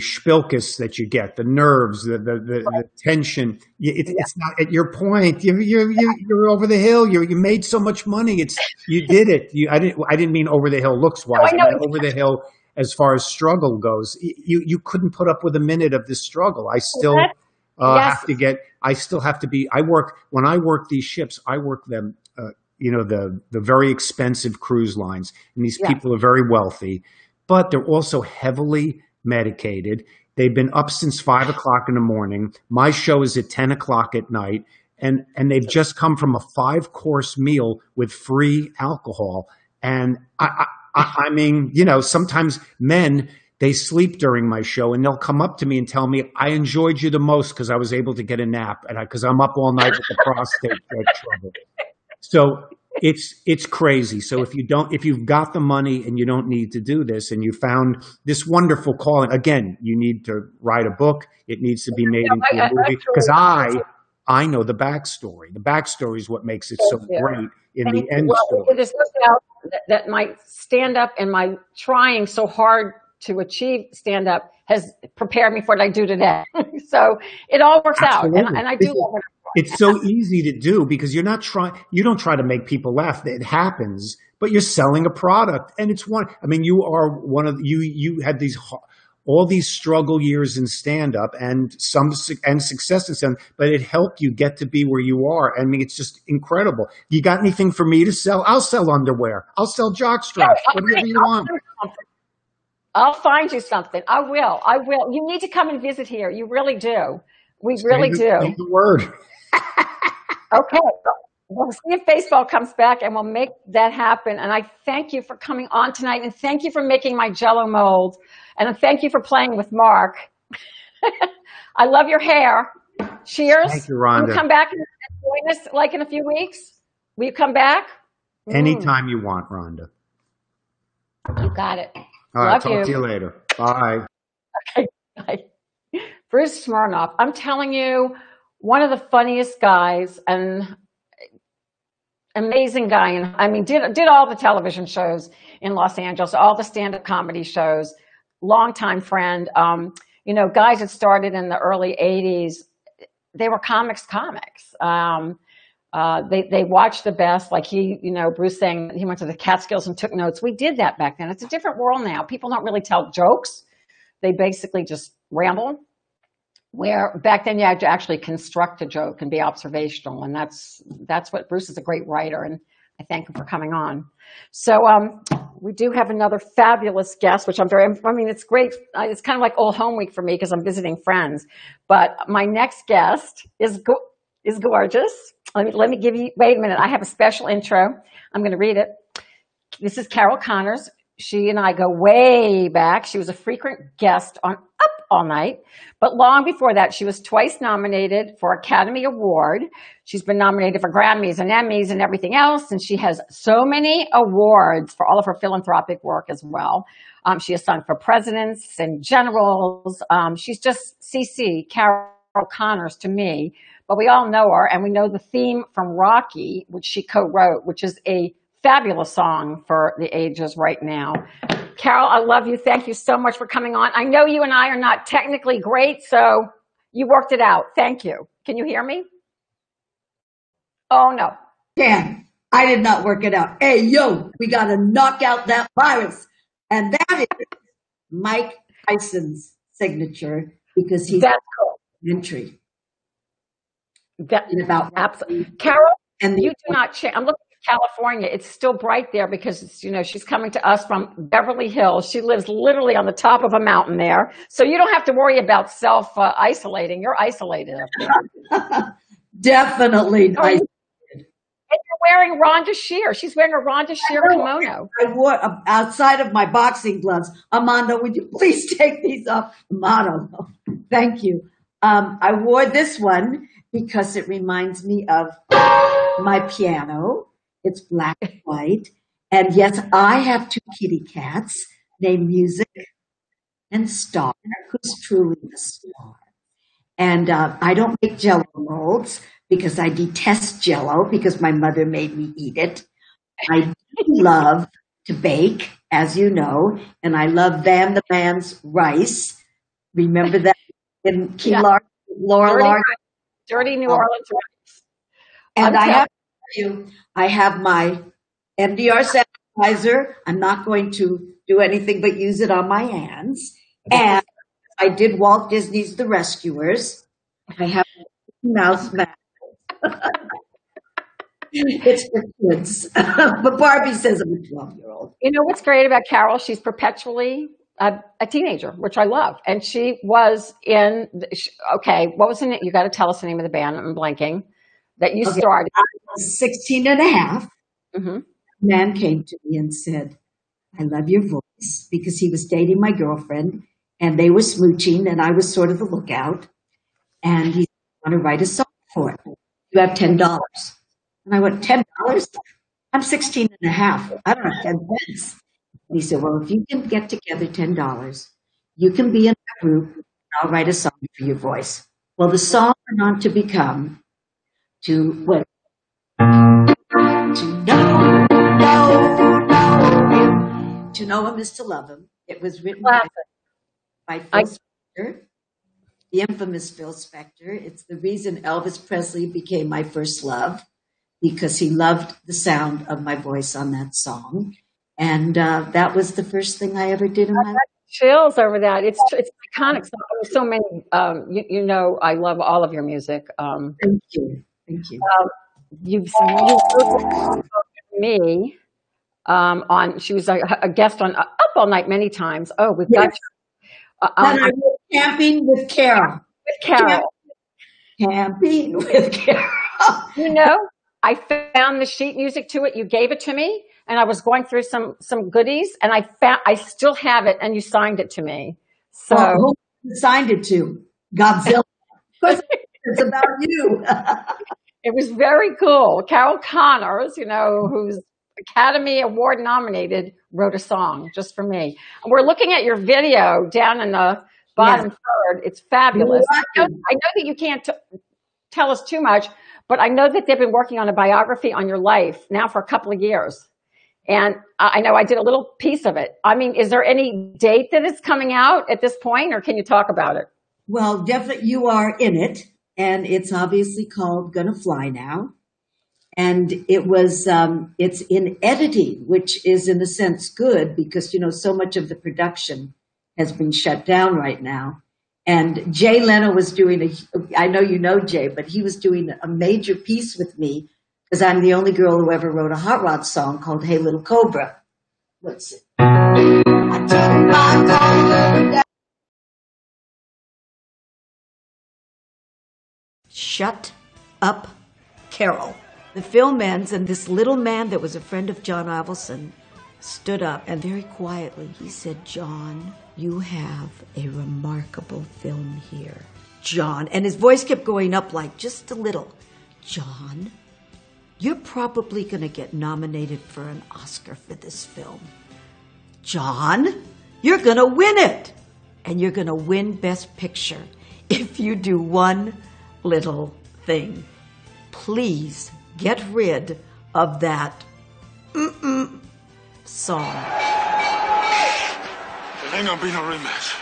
spilkus that you get, the nerves, the tension. It's not at your point. You're over the hill. You made so much money. You did it. I didn't mean over the hill looks wise. I meant over the hill as far as struggle goes. You couldn't put up with a minute of this struggle. I still have to get. I still have to be. When I work these ships. I work them. The very expensive cruise lines, and these people are very wealthy, but they're also heavily medicated. They've been up since 5 o'clock in the morning. My show is at 10 o'clock at night, and they've just come from a 5-course meal with free alcohol. And I mean, sometimes men, they sleep during my show, and they'll come up to me and tell me, I enjoyed you the most because I was able to get a nap, and because I'm up all night with the prostate trouble. So it's crazy. So if you've got the money and you don't need to do this, and you found this wonderful calling, again, you need to write a book. It needs to be made into a movie because I know the backstory. The backstory is what makes it so great in the end story. It is that my stand-up and my trying so hard to achieve stand-up has prepared me for what I do today. So it all works out, and I do love it. It's so easy to do because you don't try to make people laugh. It happens, but you're selling a product and you are one of, you had all these struggle years in stand up and success in stand, but it helped you get to be where you are. I mean, it's just incredible. You got anything for me to sell? I'll sell underwear. I'll sell jock straps, whatever you want. I'll find you something. I will. You need to come and visit here. You really do. We really do. Say the word. Okay. We'll see if baseball comes back and we'll make that happen. And I thank you for coming on tonight. And thank you for making my Jell-O mold. And thank you for playing with Mark. I love your hair. Cheers. Thank you, Rhonda. Will you come back and join us like in a few weeks? Will you come back? Anytime you want, Rhonda. You got it. All right, talk to you later. Bye. Okay, bye. Bruce Smirnoff, I'm telling you, one of the funniest guys and amazing guy. And I mean, did all the television shows in Los Angeles, all the stand-up comedy shows, longtime friend. Guys that started in the early 80s, they were comics. They watched the best, like Bruce saying he went to the Catskills and took notes. We did that back then. It's a different world now. People don't really tell jokes. They basically just ramble. Where back then you had to actually construct a joke and be observational. And that's what Bruce is a great writer. And I thank him for coming on. So we do have another fabulous guest, which it's great. It's kind of like old home week for me because I'm visiting friends. But my next guest is gorgeous. Let me give you, wait a minute. I have a special intro. I'm going to read it. This is Carol Connors. She and I go way back. She was a frequent guest on Up All Night. But long before that, she was twice nominated for Academy Award. She's been nominated for Grammys and Emmys and everything else. And she has so many awards for all of her philanthropic work as well. She has sung for presidents and generals. She's just CC, Carol Connors to me. But we all know her, and we know the theme from Rocky, which she co-wrote, which is a fabulous song for the ages right now. Carol, I love you. Thank you so much for coming on. I know you and I are not technically great, so you worked it out. Thank you. Can you hear me? Oh, no. Dan, I did not work it out. Hey, yo, we got to knock out that virus. And that is Mike Tyson's signature because he's entry. Absolutely. Carol, you do not change. I'm looking at California. It's still bright there because she's coming to us from Beverly Hills. She lives literally on the top of a mountain there. So you don't have to worry about self-isolating. You're isolated up there. Definitely. And you're wearing Rhonda Shear. She's wearing a Rhonda Shear kimono. I wore, outside of my boxing gloves. Amanda, would you please take these off? Amanda, thank you. I wore this one because it reminds me of my piano. It's black and white. And yes, I have two kitty cats named Music and Star, who's truly a star. And I don't make Jell-O molds because I detest Jell-O because my mother made me eat it. I do love to bake, as you know, and I love Van the Man's rice. Remember that in Key Largo, Laurel Largo? Dirty New Orleans rice. And I have to tell you, I have my MDR sanitizer. I'm not going to do anything but use it on my hands. And I did Walt Disney's The Rescuers. I have a mouse mask. It's for kids. But Barbie says I'm a 12-year-old. You know what's great about Carol? She's perpetually a teenager, which I love. And she was in, what was the name? You got to tell us the name of the band. I'm blanking. That you started. I was 16 and a half. Mm-hmm. A man came to me and said, I love your voice, because he was dating my girlfriend and they were smooching and I was sort of the lookout. And he said, I want to write a song for it. You have $10. And I went, $10? I'm 16 and a half. I don't have 10 cents. And he said, well, if you can get together $10, you can be in a group and I'll write a song for your voice. Well, the song went on to become To know him is to love him. It was written by Phil Spector. the infamous Phil Spector. It's the reason Elvis Presley became my first love, because he loved the sound of my voice on that song. And that was the first thing I ever did in my life. Chills over that. It's iconic. So many. You know, I love all of your music. Thank you. Thank you. You've worked with me on. She was a guest on Up All Night many times. Oh, we've got. And I went camping with Carol. With Carol. Camping with Carol. You know, I found the sheet music to it. You gave it to me, and I was going through some goodies, and I still have it, and you signed it to me. So who signed it to? Godzilla. Of course, it's about you. It was very cool. Carol Connors, you know, who's Academy Award nominated, wrote a song just for me. And we're looking at your video down in the bottom third. It's fabulous. I know that you can't tell us too much, but I know that they've been working on a biography on your life now for a couple of years. And I know I did a little piece of it. I mean, is there any date that it's coming out at this point, or can you talk about it? Well, definitely you are in it. And it's obviously called Gonna Fly Now. And it was, it's in editing, which is in a sense good because, you know, so much of the production has been shut down right now. And Jay Leno was doing I know you know Jay, but he was doing a major piece with me because I'm the only girl who ever wrote a Hot Rod song called Hey Little Cobra. Let's see. I took my Cobra down. Shut up, Carol. The film ends, and this little man that was a friend of John Avildsen stood up and very quietly he said, "John, you have a remarkable film here. John," and his voice kept going up like just a little. "John, you're probably going to get nominated for an Oscar for this film. John, you're going to win it. And you're going to win Best Picture if you do one little thing. Please get rid of that song." There ain't gonna be no rematch.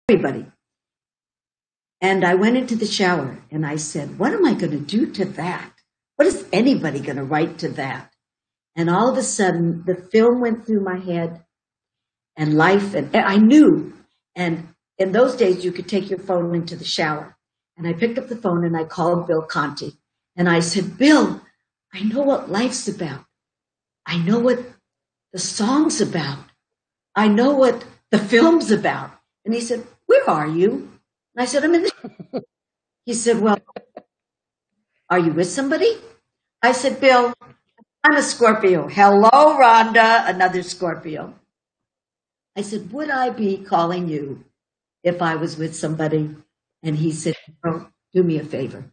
Everybody. And I went into the shower and I said, what am I going to do to that? What is anybody going to write to that? And all of a sudden, the film went through my head and life, and I knew. And in those days, you could take your phone into the shower. And I picked up the phone and I called Bill Conti. And I said, "Bill, I know what life's about. I know what the song's about. I know what the film's about." And he said, "Where are you?" And I said, "I'm in the..." He said, "Well, are you with somebody?" I said, "Bill, I'm a Scorpio." "Hello, Rhonda," another Scorpio. I said, "Would I be calling you if I was with somebody?" And he said, "Oh, do me a favor.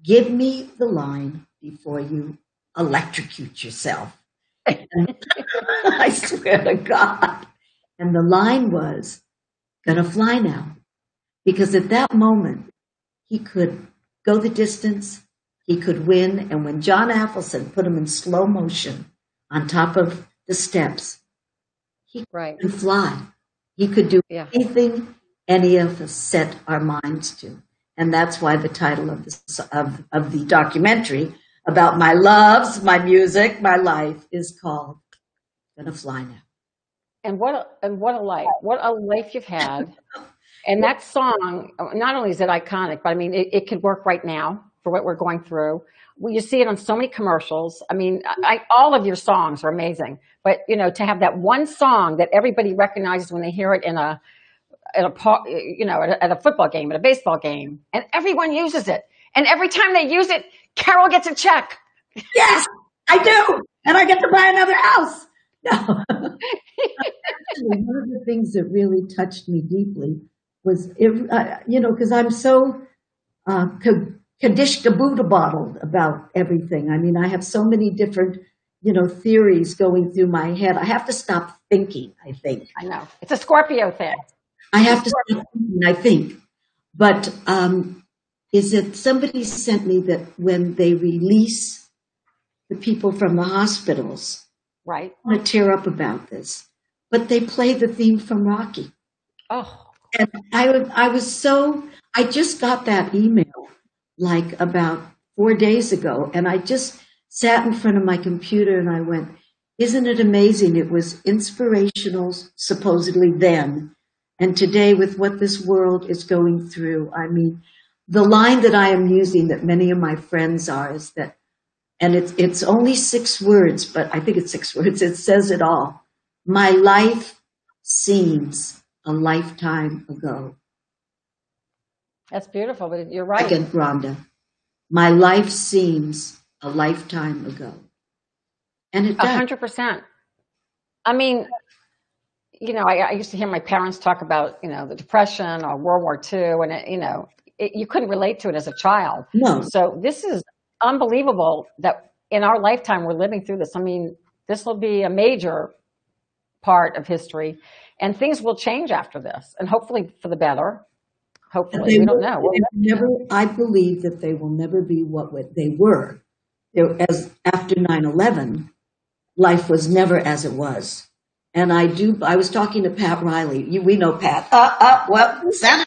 Give me the line before you electrocute yourself." And I swear to God. And the line was, "Gonna fly now." Because at that moment, he could go the distance, he could win. And when John Avildsen put him in slow motion on top of the steps, he could fly. He could do anything any of us set our minds to. And that's why the title of the documentary about my loves, my music, my life is called Gonna Fly Now. And what a life! What a life you've had! And that song, not only is it iconic, but I mean, it could work right now for what we're going through. Well, you see it on so many commercials. I mean, all of your songs are amazing. But you know, to have that one song that everybody recognizes when they hear it at a football game, at a baseball game, and everyone uses it. And every time they use it, Carol gets a check. Yes, I do, and I get to buy another house. No. Actually, one of the things that really touched me deeply was, because I'm so Kaddish Kabuta bottle about everything. I mean, I have so many different, theories going through my head. I have to stop thinking, I think. I know. It's a Scorpio thing. I have to stop thinking, I think. But is it somebody sent me that when they release the people from the hospitals, right? I want to tear up about this, but they play the theme from Rocky. Oh. And I just got that email like about 4 days ago, and I just sat in front of my computer and I went, isn't it amazing? It was inspirational, supposedly then, and today with what this world is going through. I mean, the line that I am using that many of my friends are is that, and it's only 6 words, but I think it's 6 words. It says it all. My life seems a lifetime ago. That's beautiful, but you're right. Again, Rhonda, my life seems a lifetime ago. And it does. 100%. I mean, I used to hear my parents talk about, the Depression or World War II, and, you couldn't relate to it as a child. No. So this is unbelievable that in our lifetime we're living through this. I mean, this will be a major part of history, and things will change after this, and hopefully for the better. Hopefully, we don't know. I believe that they will never be what they were. As after 9/11, life was never as it was. And I was talking to Pat Riley. We know Pat.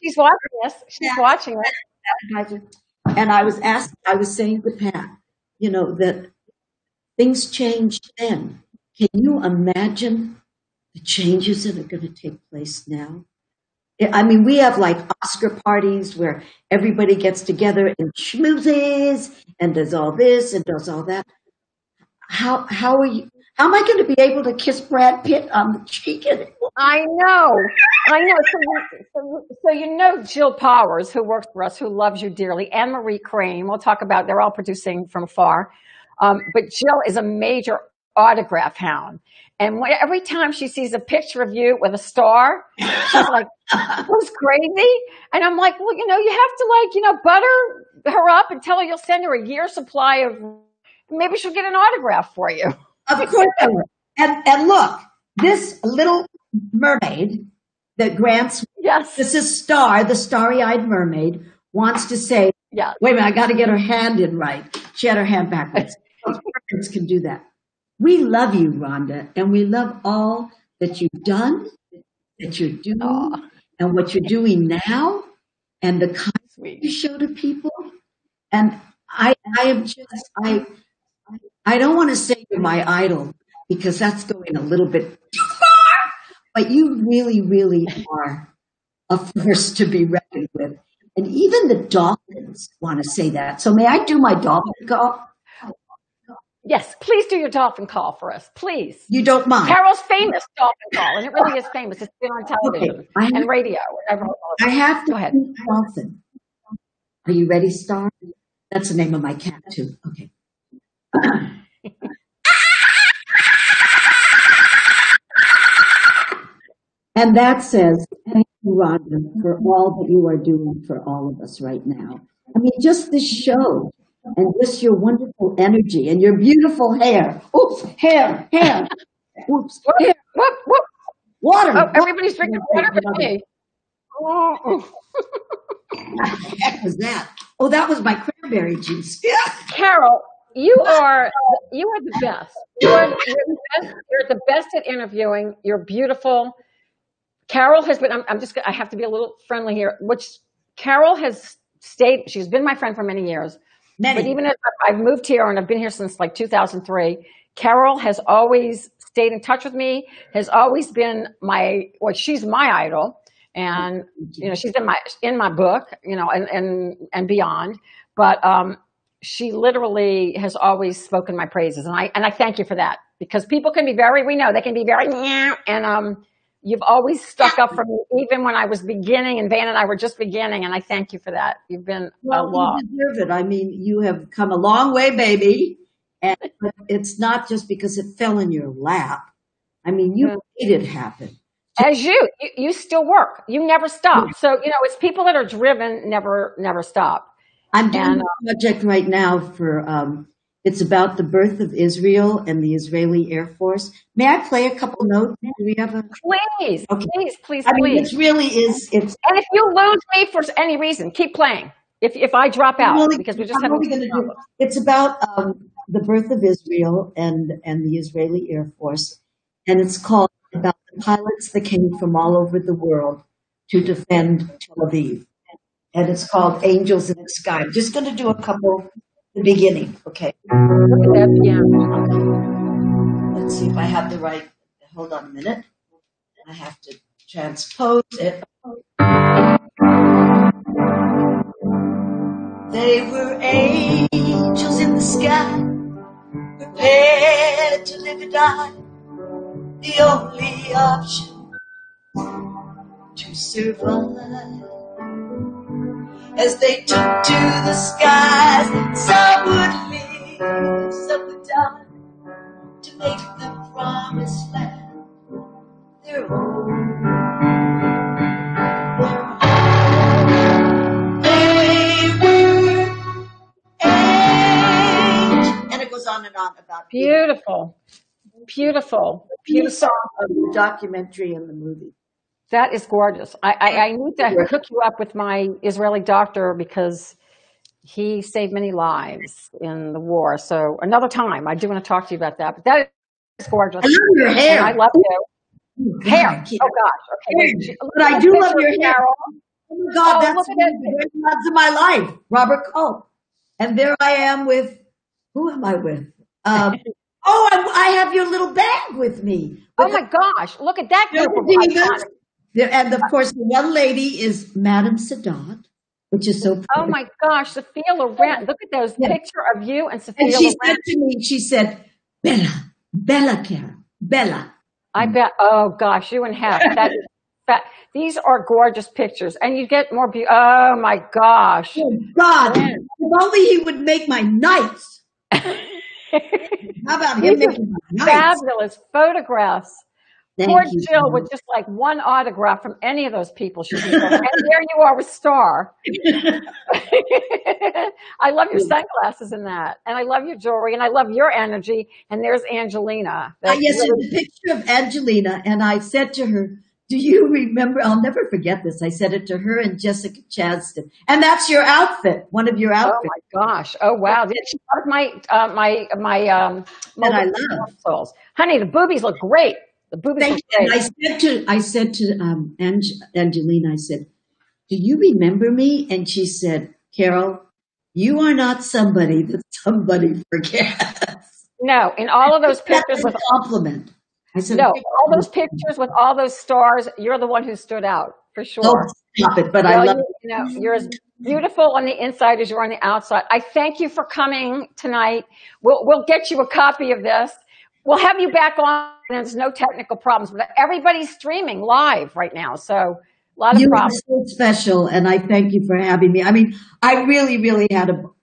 She's watching this. She's watching it. And I was saying to Pat, that things changed then. Can you imagine the changes that are going to take place now? I mean, we have like Oscar parties where everybody gets together and schmoozes and does all this and does all that. How am I going to be able to kiss Brad Pitt on the cheek anymore? I know. So Jill Powers, who works for us, who loves you dearly, and Marie Crane. We'll talk about. They're all producing from afar, but Jill is a major autograph hound. And every time she sees a picture of you with a star, she's like, "Who's crazy?" And I'm like, "Well, you have to butter her up and tell her you'll send her a year's supply of. Maybe she'll get an autograph for you." Of course I will. And look, this little mermaid that grants. Yes. This is Star, the starry-eyed mermaid, wants to say, yeah. Wait a minute, I got to get her hand in right. She had her hand backwards. Mermaids can do that. We love you, Rhonda, and we love all that you've done, that you're doing, and what you're doing now, and the kindness you show to people. And I don't want to say you're my idol because that's going a little bit too far, but you really, really are a force to be reckoned with. And even the dolphins want to say that. So may I do my dolphin call? Yes, please do your dolphin call for us, please. You don't mind? Carol's famous dolphin call, and it really is famous. It's been on television and radio. I have to go ahead. Dolphin. Are you ready, Star? That's the name of my cat, too. Okay. And that says, thank you, Rhonda, for all that you are doing for all of us right now. I mean, just this show and just your wonderful energy and your beautiful hair. Oops, hair. Oops, hair. Whoop. Water. Oh, everybody's drinking water but me. What the heck was that? Oh, that was my cranberry juice. Carol, you are the best. You're the best at interviewing. You're beautiful. Carol has been. I have to be a little friendly here. Carol has stayed. She's been my friend for many years. But even as I've moved here and I've been here since like 2003, Carol has always stayed in touch with me. Has always been she's my idol, and she's in my book, and beyond. But she literally has always spoken my praises, and I thank you for that, because people can be very and you've always stuck up for me, even when I was beginning, and Van and I were just beginning, and I thank you for that. You've been a lot. You deserve it. I mean, you have come a long way, baby, and it's not just because it fell in your lap. I mean, you made it happen. As you still work. You never stop. So, it's people that are driven never stop. I'm doing And a project right now for, it's about the birth of Israel and the Israeli Air Force. May I play a couple notes? Do we have a, please, okay. please, please, I mean, please. this really is, it's And if you lose me for any reason, keep playing. If I drop out, because we're just I'm having only going to do, it's about the birth of Israel and the Israeli Air Force. And it's called about the pilots that came from all over the world to defend Tel Aviv. And it's called Angels in the Sky. I'm just going to do a couple, the beginning, okay? look at that piano. Let's see if I have the right, hold on a minute. I have to transpose it. They were angels in the sky, prepared to live or die. The only option to survive. As they took to the skies, some would live, some would die, to make the promised land their own. And it goes on and on about Beautiful, beautiful, the beautiful. song of the documentary and the movie. That is gorgeous. I need to hook you up with my Israeli doctor because he saved many lives in the war. So another time, I do want to talk to you about that. But that is gorgeous. I love your hair. And I love you. Oh, God, Hair. I can't- Oh gosh. Okay. Wait. But I do love your hair. Carol. Oh my God, Oh, that's look at one of that. the great loves of my life, Robert Culp. And there I am with, who am I with? I have your little bag with me. Oh my gosh. Look at that group of iconic. And of course, the one lady is Madame Sadat, which is so pretty. Oh my gosh, Sophia Loren. Look at those Yeah. picture of you and Sophia And she Loren. said to me, she said, Bella, Karen, Bella. I bet. Oh gosh, you and Hef. These are gorgeous pictures, and you get more beauty. Oh my gosh. Oh God, if only he would make my nights. How about him making my nights? Fabulous photographs. Thank Poor you. Jill with just like one autograph from any of those people. She's and there you are with Star. I love your sunglasses in that, and I love your jewelry, and I love your energy. And there's Angelina. Yes, there's a picture of Angelina, and I said to her, do you remember? I'll never forget this. I said it to her and Jessica Chaston. And that's your outfit, one of your outfits. Oh my gosh! Oh wow! That's my that I love. muscles. Honey, the boobies look great. The boobies look great. And I said to Angelina, I said, do you remember me? And she said, Carol, you are not somebody that somebody forgets. No, in all of those pictures That's a with compliment. I said, no, all those pictures with all those stars, you're the one who stood out for sure. Oh, stop it! But I love you're as beautiful on the inside as you're on the outside. I thank you for coming tonight. We'll get you a copy of this. We'll have you back on. There's no technical problems, but everybody's streaming live right now, so a lot of you problems. are so special, and I thank you for having me. I mean, I really, really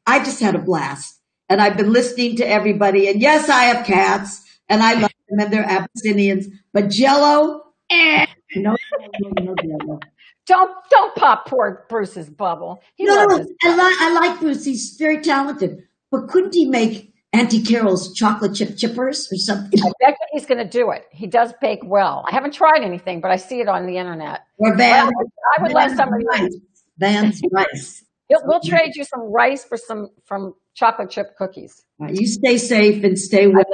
I just had a blast, and I've been listening to everybody. And yes, I have cats, and I love them, and they're Abyssinians. But Jello, no Jello. Don't pop poor Bruce's bubble. No, I like Bruce. He's very talented, but couldn't he make Auntie Carol's chocolate chip chippers or something? I bet you he's going to do it. He does bake well. I haven't tried anything, but I see it on the internet. Or Van. I would love somebody. Van's rice. We'll trade you some rice for from chocolate chip cookies. You stay safe and stay well.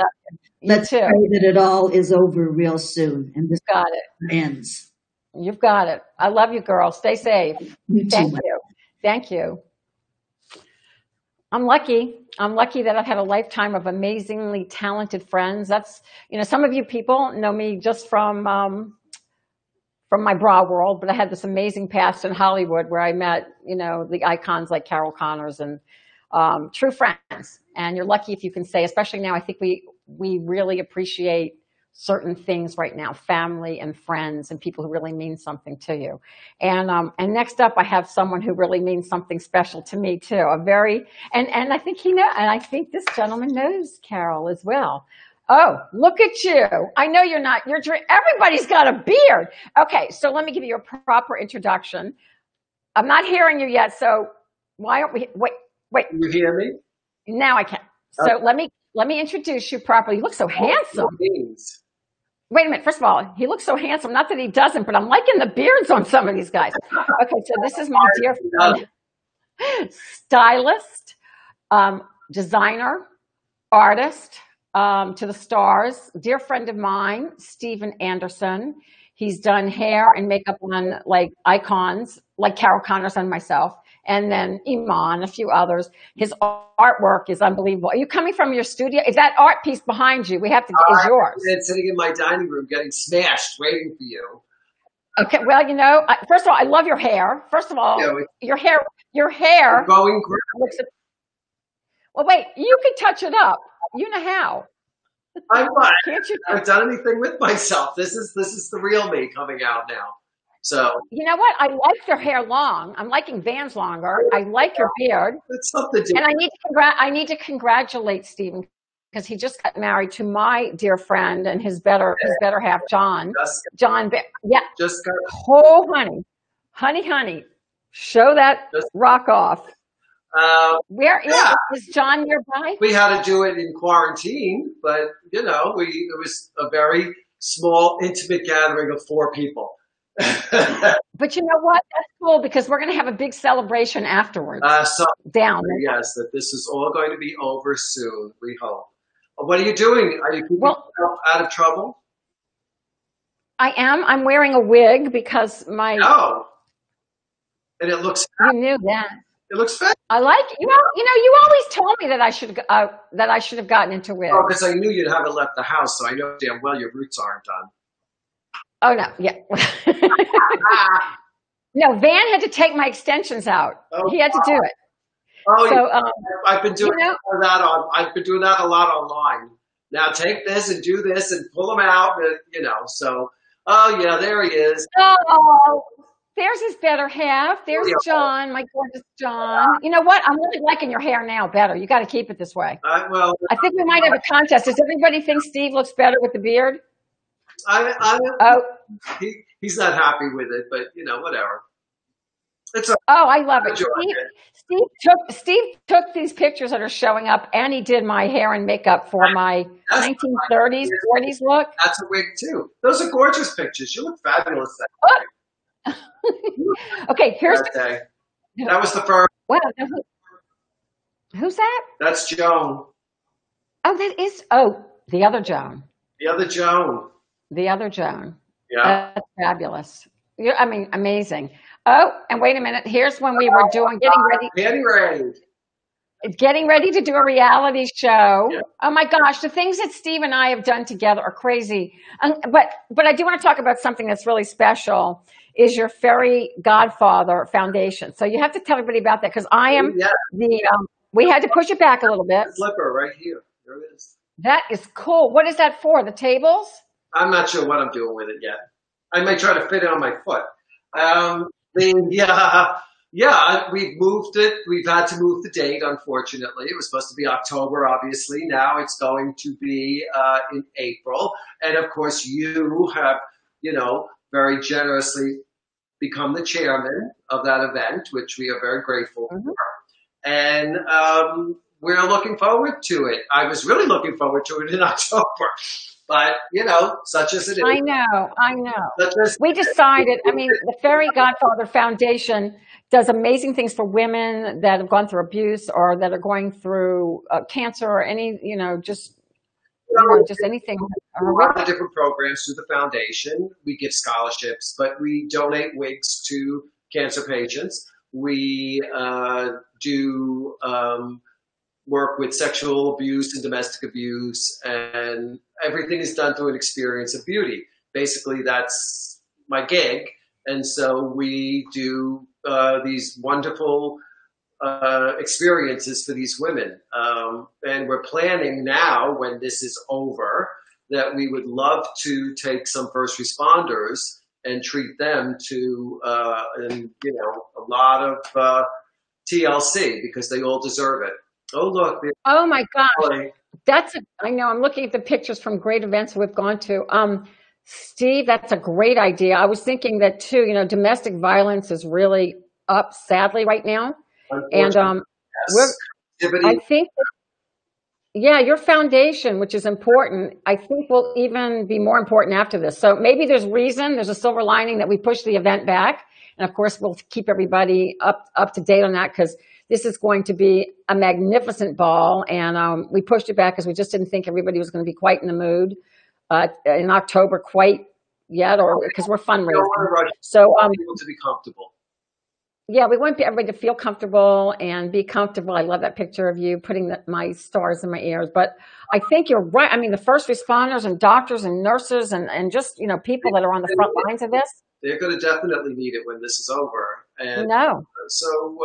Let's too. pray that it all is over real soon and this Got it. ends. You've got it. I love you, girl. Stay safe. You too. Thank you. I'm lucky. I'm lucky that I've had a lifetime of amazingly talented friends. That's, some of you people know me just from my bra world, but I had this amazing past in Hollywood where I met, the icons like Carol Connors and true friends. And you're lucky if you can say, especially now, I think we really appreciate certain things right now, family and friends and people who really mean something to you. And next up, I have someone who really means something special to me too. And I think and I think this gentleman knows Carol as well. Oh, look at you. I know you're not, everybody's got a beard. Okay. So let me give you a proper introduction. I'm not hearing you yet. So Why aren't we? Wait. Can you hear me? Now I can. So let me introduce you properly. You look so handsome. Wait a minute. First of all, he looks so handsome. Not that he doesn't, but I'm liking the beards on some of these guys. Okay, so this is my dear friend, stylist, designer, artist, to the stars, dear friend of mine, Steven Anderson. He's done hair and makeup on like icons like Carol Connors and myself, and then Iman, a few others. His artwork is unbelievable. Are you coming from your studio? If that art piece behind you, we have to is yours. It's sitting in my dining room getting smashed, waiting for you. Okay, well, first of all, I love your hair. First of all, your hair going great. Looks. Well, wait, you can touch it up. You know how. I'm not. Can't you? I haven't done anything with myself. This is the real me coming out now. So you know what? I like your hair long. I'm liking Van's longer. I like your beard. It's something different. And I need to congratulate Steven because he just got married to my dear friend and his better half, John. Yeah. Just got. Oh, honey, show that rock off. Where is John nearby? We had to do it in quarantine, but it was a very small, intimate gathering of 4 people. But you know what? That's cool because we're going to have a big celebration afterwards. Down. Yes, that this is all going to be over soon. We hope. What are you doing? Are you keeping yourself out of trouble? I am. I'm wearing a wig because my. Oh. And it looks. You knew that. It looks fat. I like it. You always told me that I should have gotten into wigs. Oh, because I knew you'd haven't left the house, so I know damn well your roots aren't done. Oh no, yeah. No, Van had to take my extensions out. He had to do it. Oh, so, I've been doing I've been doing that a lot online. Now take this and do this and pull them out. So there he is. Oh. There's his better half. There's John, my gorgeous John. You know what? I'm really liking your hair now better. You got to keep it this way. I think we might have a contest. Does everybody think Steve looks better with the beard? He's not happy with it, but whatever. I love it. Steve took these pictures that are showing up, and he did my hair and makeup for my 1930s, 40s look. That's a wig too. Those are gorgeous pictures. You look fabulous. Okay, here's that was the first. Wow, who's that? That's Joan. Oh, that is the other Joan. The other Joan. The other Joan. Yeah, that's fabulous. Amazing. Oh, and wait a minute. Here's when we were getting ready to do a reality show. Yeah. Oh my gosh, the things that Steve and I have done together are crazy. But I do want to talk about something that's really special. Is your Fairy Godfather Foundation. So you have to tell everybody about that because I am we had to push it back a little bit. Slipper right here. There it is. That is cool. What is that for? The tables? I'm not sure what I'm doing with it yet. I might try to fit it on my foot. We've moved it. We've had to move the date, unfortunately. It was supposed to be October, obviously. Now it's going to be in April. And of course, you have, very generously become the chairman of that event, which we are very grateful for. And we're looking forward to it. I was really looking forward to it in October. But, such as it is. I know. We decided, the Fairy Godfather Foundation does amazing things for women that have gone through abuse or that are going through cancer or any, just anything. A lot of different programs through the foundation. We give scholarships, but we donate wigs to cancer patients. We do work with sexual abuse and domestic abuse, and everything is done through an experience of beauty. Basically, that's my gig. And so we do these wonderful experiences for these women. And we're planning now, when this is over, that we would love to take some first responders and treat them to a lot of TLC because they all deserve it. Oh, look. Oh, my gosh. I know. I'm looking at the pictures from great events we've gone to. Steve, that's a great idea. I was thinking that too, domestic violence is really up sadly right now. And we're, I think, yeah, your foundation, which is important, I think will even be more important after this. So maybe there's a silver lining that we push the event back. And of course, we'll keep everybody up to date on that because this is going to be a magnificent ball. And we pushed it back because we just didn't think everybody was going to be quite in the mood in October quite yet, or because we're fundraising. So people to be comfortable. Yeah, we want everybody to feel comfortable and be comfortable. I love that picture of you putting my stars in my ears. But I think you're right. I mean, the first responders and doctors and nurses and just, people that are on the front lines of this. They're going to definitely need it when this is over. And no. So,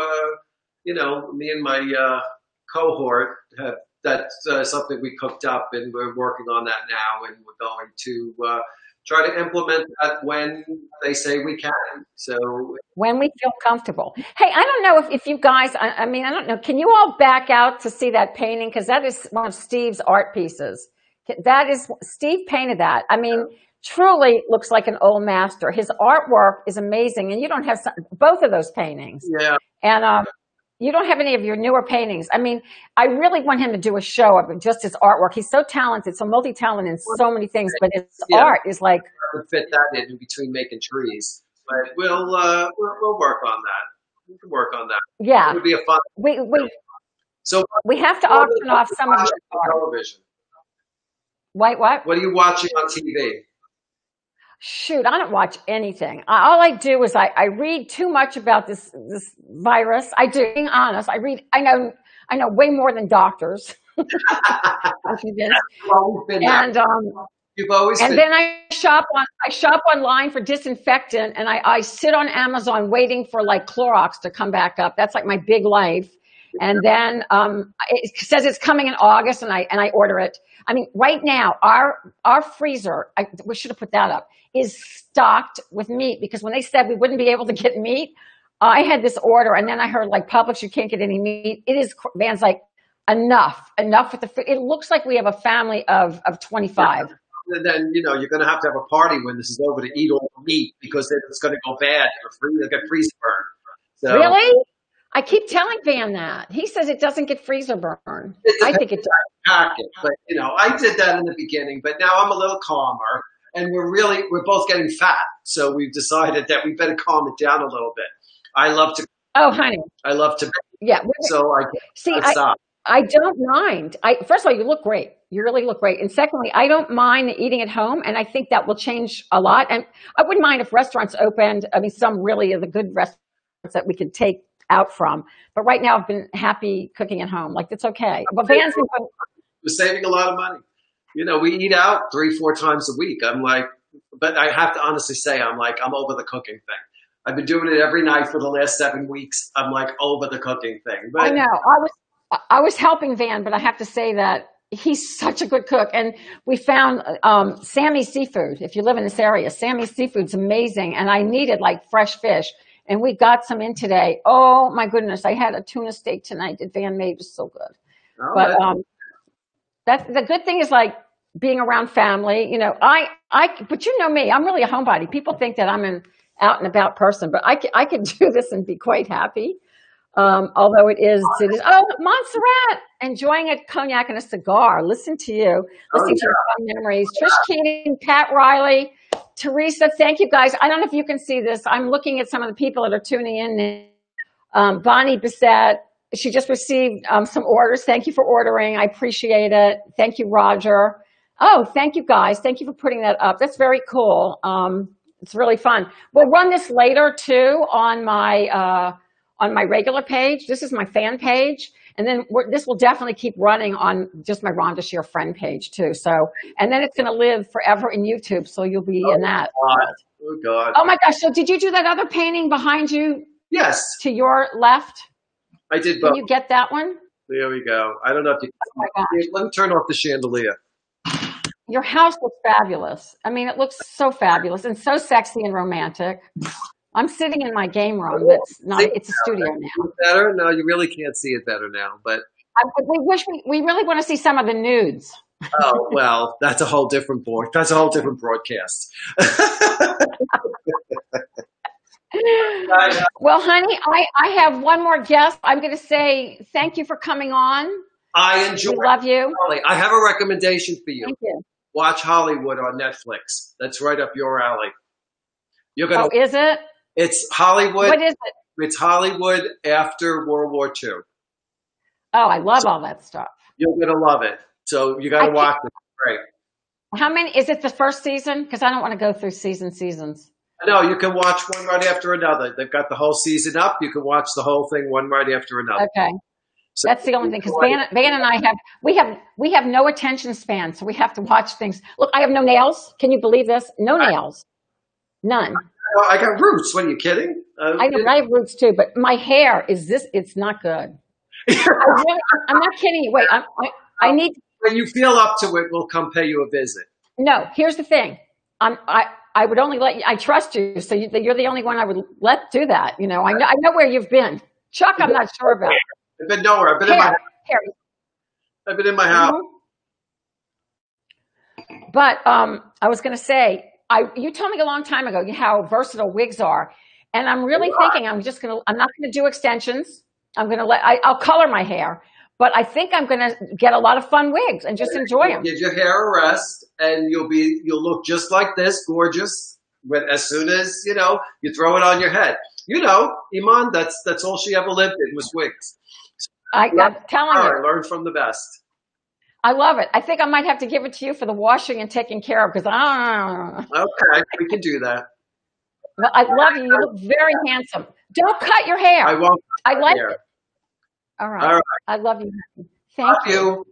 me and my cohort that's something we cooked up, and we're working on that now, and we're going to try to implement that when they say we can. So when we feel comfortable. Hey, I don't know if you guys, I mean, I don't know. Can you all back out to see that painting? Because that is one of Steve's art pieces. Steve painted that. I mean, truly looks like an old master. His artwork is amazing. And you don't have both of those paintings. Yeah. And you don't have any of your newer paintings. I mean, I really want him to do a show of just his artwork. He's so talented, so multi-talented in so many things, but his art is like. I would fit that in between making trees, but we'll work on that. We can work on that. Yeah. It would be a fun. We have to auction off some of your television. What? What are you watching on TV? Shoot, I don't watch anything. All I do is I read too much about this virus. I do, being honest. I know way more than doctors. I'm convinced. And you've always and then I shop online for disinfectant, and I sit on Amazon waiting for like Clorox to come back up. That's like my big life. And then it says it's coming in August, and I order it. I mean, right now our freezer, we should have put that up, is stocked with meat, because when they said we wouldn't be able to get meat, I had this order, and then I heard like Publix, you can't get any meat. It is, Van's like, enough with the food. It looks like we have a family of 25. And then, you're going to have a party when this is over to eat all the meat, because then it's going to go bad. You'll get freezer burn. So, really? I keep telling Van that. He says it doesn't get freezer burn. I think it does. Packet, but I did that in the beginning, but now I'm a little calmer, and we're both getting fat, so we've decided that we better calm it down a little bit. I love to. Oh, honey. I love to. Yeah. So I stop. I don't mind. First of all, you look great. You really look great. And secondly, I don't mind eating at home, and I think that will change a lot. And I wouldn't mind if restaurants opened. I mean, some really of the good restaurants that we could take out from. But right now, I've been happy cooking at home. Like, it's okay. But Van's been. We're saving a lot of money. We eat out 3-4 times a week. I'm like, but I have to honestly say, I'm over the cooking thing. I've been doing it every night for the last 7 weeks. I'm like over the cooking thing. But I know. I was helping Van, but I have to say that he's such a good cook. And we found Sammy's Seafood. If you live in this area, Sammy's Seafood's amazing. And I needed like fresh fish. And we got some in today. Oh my goodness. I had a tuna steak tonight that Van made. It was so good. Oh, but that's the good thing is like being around family. But you know me, I'm really a homebody. People think that I'm an out and about person, but I can do this and be quite happy. Although it is. Oh, Montserrat, enjoying a cognac and a cigar. Listen to you. Listening to your fun memories. Trish Keating, Pat Riley, Teresa, thank you guys. I don't know if you can see this. I'm looking at some of the people that are tuning in. Bonnie Bissett, she just received some orders. Thank you for ordering. I appreciate it. Thank you, Roger. Oh, thank you guys. Thank you for putting that up. That's very cool. It's really fun. We'll run this later too on my regular page. This is my fan page. And then this will definitely keep running on just my Rhonda Shear friend page too. So, and then it's going to live forever in YouTube. So you'll be in that. Oh God. Oh my gosh. So did you do that other painting behind you? Yes. To your left? I did both. Can you get that one? There we go. I don't know if you can. Oh my gosh. Let me turn off the chandelier. Your house looks fabulous. I mean, it looks so fabulous and so sexy and romantic. I'm sitting in my game room. It's a studio now. Better? No, you really can't see it better now. But we really want to see some of the nudes. Oh, well, that's a whole different broadcast. Well, honey, I have one more guest. I'm going to say thank you for coming on. I enjoy. We love you. Holly. I have a recommendation for you. Thank you. Watch Hollywood on Netflix. That's right up your alley. You're gonna. Oh, is it? It's Hollywood. What is it? It's Hollywood after World War II. Oh, I love all that stuff. You're gonna love it. So you got to watch it. Great. How many? Is it the first season? Because I don't want to go through seasons. No, you can watch one right after another. They've got the whole season up. You can watch the whole thing one right after another. Okay. So that's the only thing, because Van and I we have no attention span, so we have to watch things. Look, I have no nails. Can you believe this? No nails, none. I got roots. What are you kidding? I know I have roots too, but my hair is this. It's not good. I'm not kidding you. Wait, I need. When you feel up to it, we'll come pay you a visit. No, here's the thing. I would only let you. I trust you, so you're the only one I would let do that. You know, I know where you've been. Chuck, I'm not sure about. I've been nowhere. I've been in my house. I've been in my house. Mm-hmm. But I was going to say, you told me a long time ago how versatile wigs are, and I'm really thinking I'm not going to do extensions. I'll color my hair, but I think I'm going to get a lot of fun wigs and just enjoy them. Give your hair a rest, and you'll look just like this, gorgeous. But as soon as you throw it on your head. Iman, that's all she ever lived in was wigs. I'm telling you. Learn from the best. I love it. I think I might have to give it to you for the washing and taking care of, because Okay, we can do that. Well, I love you. You look very handsome. Don't cut your hair. I won't. I like it. All right. I love you. Thank you.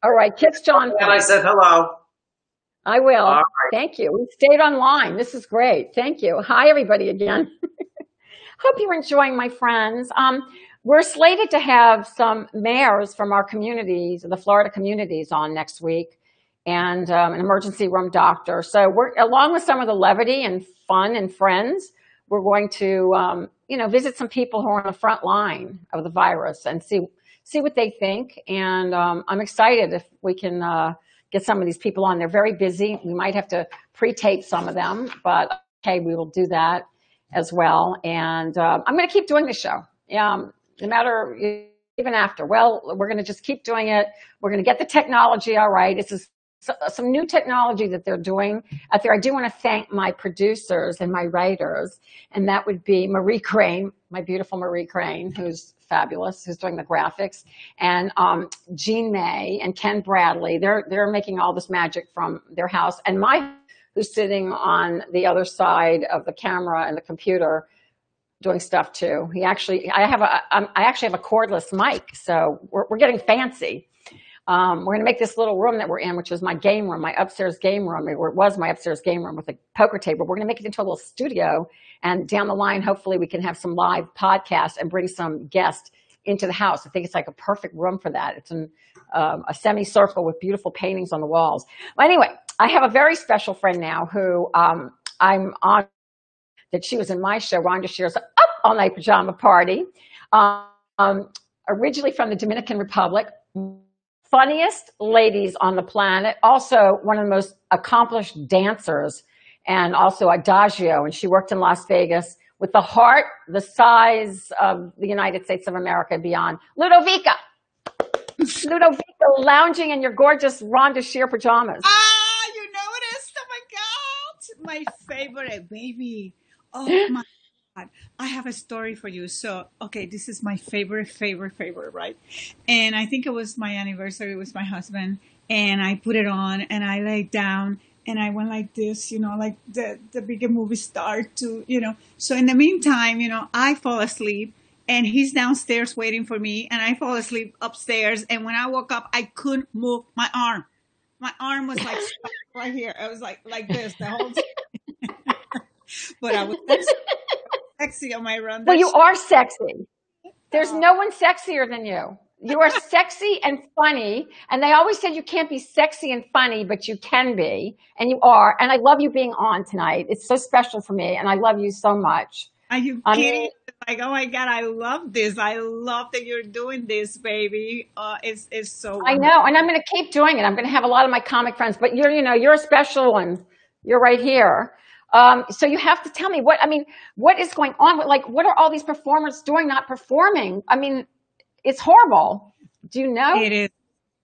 All right. Kiss John. And I said hello. I will. Right. Thank you. We stayed online. This is great. Thank you. Hi, everybody again. Hope you're enjoying, my friends. We're slated to have some mayors from our communities, the Florida communities, on next week, and an emergency room doctor. So we're, along with some of the levity and fun and friends, we're going to, visit some people who are on the front line of the virus and see what they think. And I'm excited if we can get some of these people on. They're very busy. We might have to pre-tape some of them, but okay, we will do that as well. And I'm going to keep doing the show. No matter, even after. Well, we're going to just keep doing it. We're going to get the technology all right. This is some new technology that they're doing out there. I do want to thank my producers and my writers, and that would be Marie Crane, my beautiful Marie Crane, who's fabulous, who's doing the graphics, and Jean May and Ken Bradley. They're making all this magic from their house, and who's sitting on the other side of the camera and the computer, doing stuff too. I actually have a cordless mic, so we're getting fancy. We're going to make this little room that we're in, which is my game room, my upstairs game room, or it was my upstairs game room with a poker table. We're going to make it into a little studio, and down the line, hopefully we can have some live podcasts and bring some guests into the house. I think it's like a perfect room for that. It's in a semicircle with beautiful paintings on the walls. Well, anyway, I have a very special friend now who I'm on. That she was in my show, Rhonda Shear's Up All Night Pajama Party, originally from the Dominican Republic, funniest ladies on the planet, also one of the most accomplished dancers, and also adagio, and she worked in Las Vegas with the heart the size of the United States of America and beyond. Ludo Vika. Ludo Vika, lounging in your gorgeous Rhonda Shear pajamas. You know it is. Oh my God. My favorite baby. Oh my God. I have a story for you. So, okay, this is my favorite, right? And I think it was my anniversary with my husband, and I put it on and I laid down and I went like this, like the bigger movie star to, So in the meantime, I fall asleep and he's downstairs waiting for me, and I fall asleep upstairs. And when I woke up, I couldn't move my arm. My arm was like right here. I was like this the whole time. But I was sexy on my run. Well, you are sexy. There's no one sexier than you. You are sexy and funny. And they always said you can't be sexy and funny, but you can be. And you are. And I love you being on tonight. It's so special for me. And I love you so much. Are you kidding? Like, oh my God, I love this. I love that you're doing this, baby. It's so wonderful. I know. And I'm going to keep doing it. I'm going to have a lot of my comic friends. But you're a special one. You're right here. So you have to tell me what is going on? Like, what are all these performers doing, not performing? I mean, it's horrible. Do you know? It is.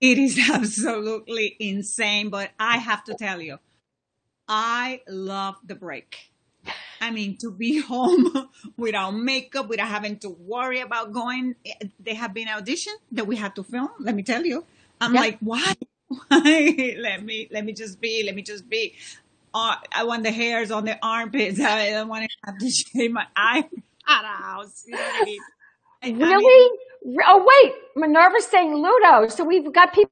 It is absolutely insane. But I have to tell you, I love the break. I mean, to be home without makeup, without having to worry about going. There have been auditions that we had to film. Let me tell you, I'm like, why? Why? Let me just be. I want the hairs on the armpits. I don't want to have to shave my eyebrows. You know what I mean? Really? Oh, wait. Minerva's saying Ludo. So we've got people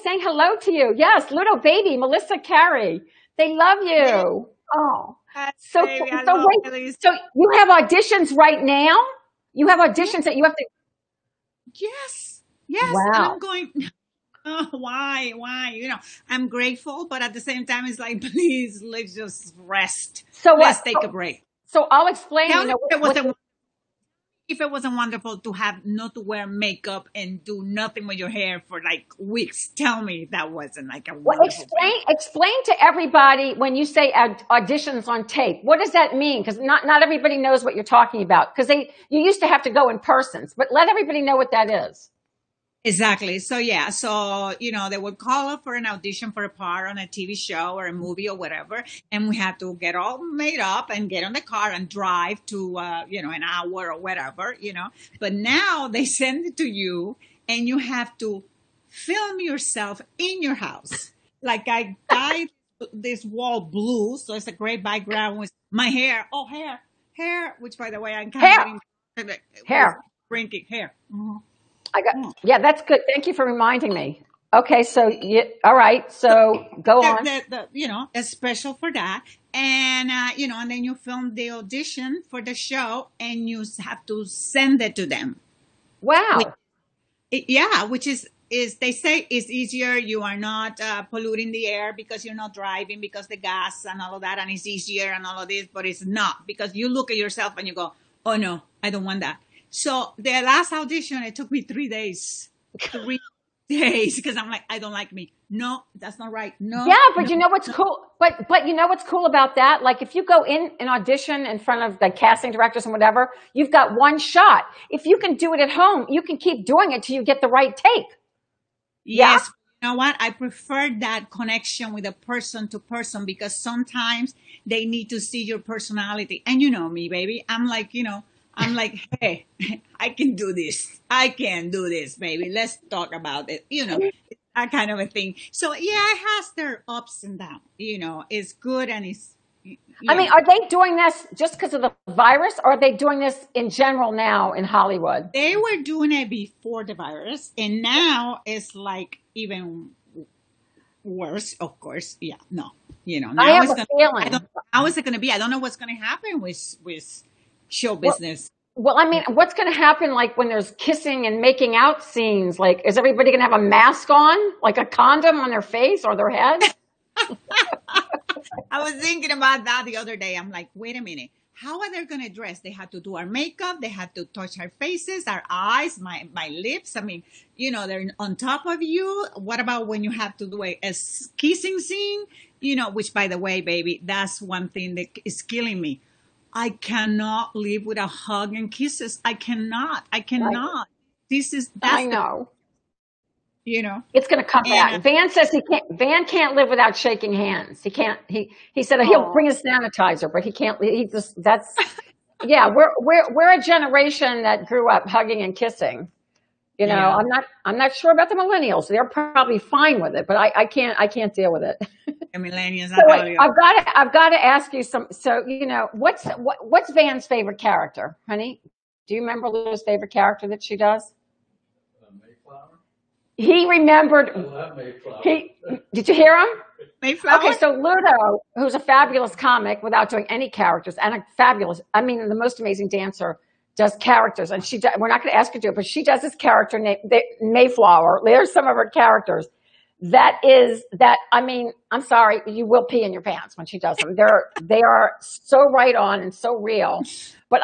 saying hello to you. Yes, Ludo baby, Melissa Carey. They love you. Oh. So you have auditions right now? You have auditions that you have to... Yes. Wow. And I'm going... Oh, why? You know, I'm grateful, but at the same time, it's like, please, let's just rest. So let's take a break. So I'll explain. If it wasn't wonderful to have not to wear makeup and do nothing with your hair for like weeks, tell me that wasn't like a wonderful thing. Explain to everybody when you say auditions on tape. What does that mean? Because not everybody knows what you're talking about. Because you used to have to go in persons, but let everybody know what that is. Exactly. So you know, they would call up for an audition for a part on a TV show or a movie or whatever, and we had to get all made up and get on the car and drive to you know, an hour or whatever, you know. But now they send it to you, and you have to film yourself in your house. Like I dyed this wall blue, so it's a great background with my hair. Oh, hair. Which, by the way, I'm kind of hair, brinking hair. Mm-hmm. Yeah, that's good. Thank you for reminding me. Okay, so all right. So go on. You know, it's special for that, and you know, and then you film the audition for the show, and you have to send it to them. Wow. Which is they say is easier. You are not polluting the air because you're not driving, because the gas and all of that, and it's easier and all of this, but it's not, because you look at yourself and you go, oh no, I don't want that. So the last audition, it took me 3 days. 3 days, because I'm like, I don't like me. No, that's not right. No. Yeah, but you know what's cool? But you know what's cool about that? Like if you go in an audition in front of the casting directors and whatever, you've got one shot. If you can do it at home, you can keep doing it till you get the right take. Yes. You know what? I prefer that connection with a person to person, because sometimes they need to see your personality. And you know me, baby. I'm like, you know, hey, I can do this. I can do this, baby. Let's talk about it. You know, that kind of a thing. So, yeah, it has their ups and downs. You know, it's good and it's... I mean, are they doing this just because of the virus, or are they doing this in general now in Hollywood? They were doing it before the virus, and now it's like even worse, of course. Yeah, no. You know, now I have a feeling. How is it going to be? I don't know what's going to happen with show business. Well, I mean, what's going to happen, like, when there's kissing and making out scenes? Like, is everybody going to have a mask on, like a condom on their face or their head? I was thinking about that the other day. I'm like, wait a minute. How are they going to dress? They have to do our makeup. They have to touch our faces, our eyes, my lips. I mean, you know, they're on top of you. What about when you have to do a kissing scene? You know, which, by the way, baby, that's one thing that is killing me. I cannot live without hug and kisses. I cannot. I know. You know, it's going to come back. Van says Van can't live without shaking hands. He can't. He said he'll bring his sanitizer, but he can't. Yeah. We're a generation that grew up hugging and kissing. You know, yeah. I'm not sure about the millennials. They're probably fine with it, but I can't deal with it. The millennials. So I've got to ask you some. So you know, what's Van's favorite character, honey? Do you remember Ludo's favorite character that she does? Mayflower. He remembered. I love Mayflower. Did you hear him? Mayflower. Okay, so Ludo, who's a fabulous comic without doing any characters, and the most amazing dancer, does characters, and we're not going to ask her to do it, but she does this character named Mayflower. There's some of her characters. I'm sorry, you will pee in your pants when she does them. They are so right on and so real. But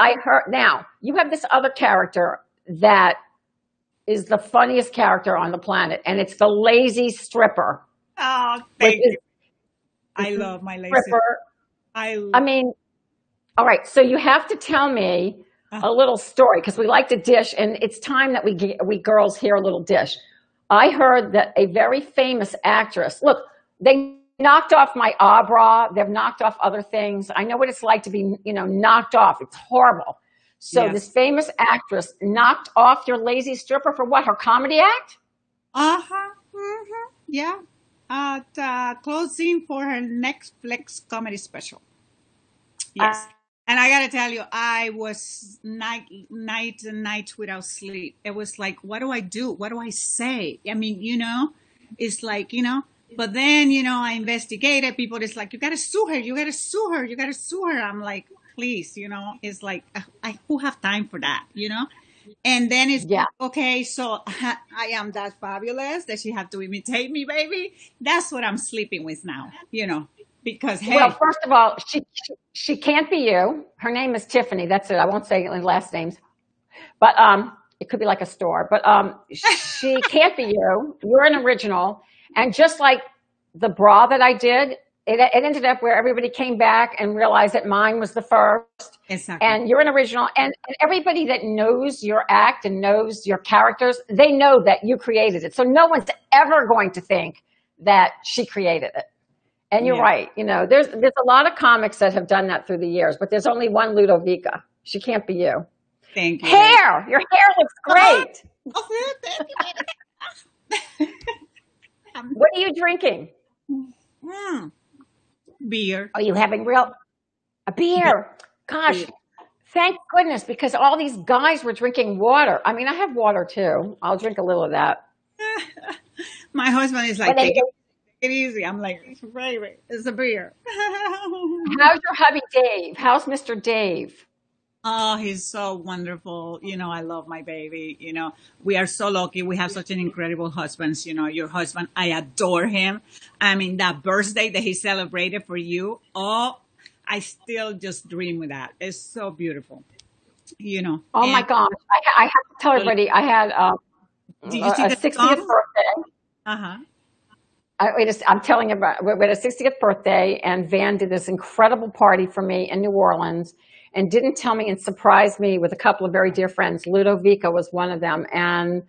now you have this other character that is the funniest character on the planet, and it's the lazy stripper. Oh, thank you. I love my lazy stripper. I mean, all right. So you have to tell me a little story because we like to dish, and it's time that we girls hear a little dish. I heard that a very famous actress. Look, they knocked off my bra. They've knocked off other things. I know what it's like to be, knocked off. It's horrible. So Yes. this famous actress knocked off your lazy stripper for what? Her comedy act? Yeah. Closing for her Netflix comedy special. Yes. And I gotta tell you, I was nights and nights without sleep. It was like, what do I do? What do I say? I mean, it's like, but then, I investigated people. It's like, you gotta sue her. You gotta sue her. You gotta sue her. I'm like, please, it's like, who have time for that, And then it's okay. So I am that fabulous that she have to imitate me, baby. That's what I'm sleeping with now, because hey. Well, first of all, she can't be you. Her name is Tiffany. That's it. I won't say any last names, but it could be like a store. But she can't be you. You're an original, and just like the bra that I did, it ended up where everybody came back and realized that mine was the first. Exactly. And you're an original, and everybody that knows your act and knows your characters, they know that you created it. So no one's ever going to think that she created it. And you're right. There's a lot of comics that have done that through the years, but there's only one Ludo Vika. She can't be you. Thank you. Hair! Your hair looks great. Oh, thank you. What are you drinking? Beer. Are you having a beer? Gosh, thank goodness, because all these guys were drinking water. I mean, I have water too. I'll drink a little of that. My husband is like, take it easy. I'm like, it's a beer. How's your hubby Dave? How's Mr. Dave? Oh, he's so wonderful. I love my baby. We are so lucky. We have such an incredible husband. Your husband, I adore him. I mean, that birthday that he celebrated for you. Oh, I still just dream with that. It's so beautiful. Oh my gosh. I have to tell everybody I had a 60th birthday. I'm telling you about, we had a 60th birthday, and Van did this incredible party for me in New Orleans and didn't tell me and surprised me with a couple of very dear friends. Ludo Vika was one of them, and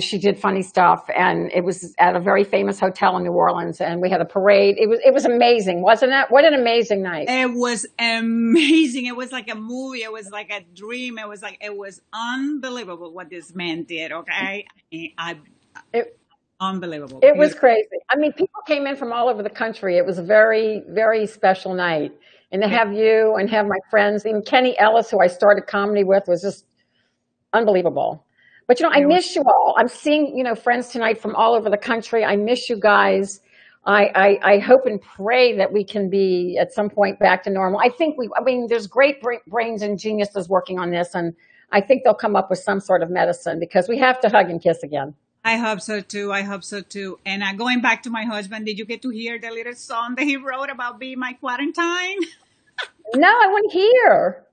she did funny stuff, and it was at a very famous hotel in New Orleans, and we had a parade. It was amazing, wasn't it? What an amazing night. It was amazing. It was like a movie. It was like a dream. It was unbelievable what this man did, okay? Unbelievable. It was crazy. I mean, people came in from all over the country. It was a very, very special night. And to have you and have my friends, even Kenny Ellis, who I started comedy with, was just unbelievable. But, I miss you all. I'm seeing, friends tonight from all over the country. I miss you guys. I hope and pray that we can be at some point back to normal. I mean, there's great brains and geniuses working on this, and I think they'll come up with some sort of medicine because we have to hug and kiss again. I hope so too. And going back to my husband, did you get to hear the little song that he wrote about being my quarantine? No, I want to hear.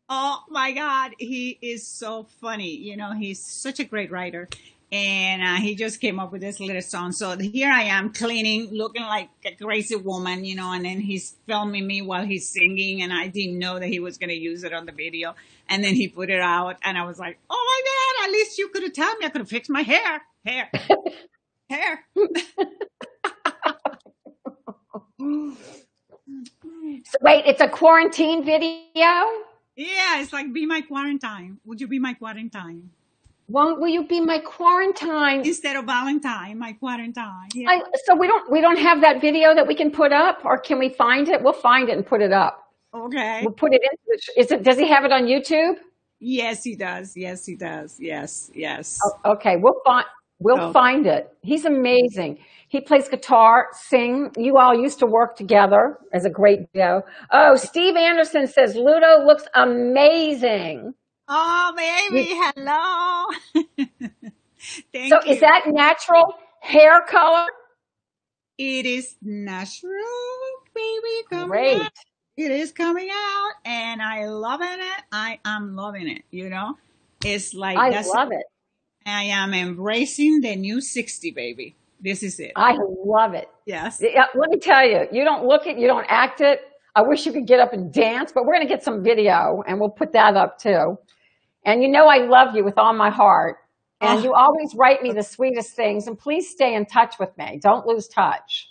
Oh my God, he is so funny. He's such a great writer. And he just came up with this little song. So here I am cleaning, looking like a crazy woman, and then he's filming me while he's singing. And I didn't know that he was going to use it on the video. And then he put it out. And I was like, oh my God, at least you could have told me. I could have fixed my hair. So wait, it's a quarantine video? Yeah, it's like, be my quarantine. Would you be my quarantine? Will you be my quarantine instead of Valentine? My quarantine. Yeah. So we don't have that video that we can put up, or can we find it? We'll find it and put it up. Okay. We'll put it in. Does he have it on YouTube? Yes, he does. Yes, he does. Yes. Oh, okay, we'll find it. He's amazing. He plays guitar, sing. You all used to work together as a great duo. Oh, Steve Anderson says Ludo looks amazing. Oh, baby, hello. Thank you. So is that natural hair color? It is natural, baby. Great. Out. It is coming out, and I loving it. I am loving it, It's like I love it. I am embracing the new 60, baby. This is it. I love it. Yes. Let me tell you, you don't look it, you don't act it. I wish you could get up and dance, but we're going to get some video and we'll put that up too. And you know I love you with all my heart. And you always write me the sweetest things. And please stay in touch with me. Don't lose touch.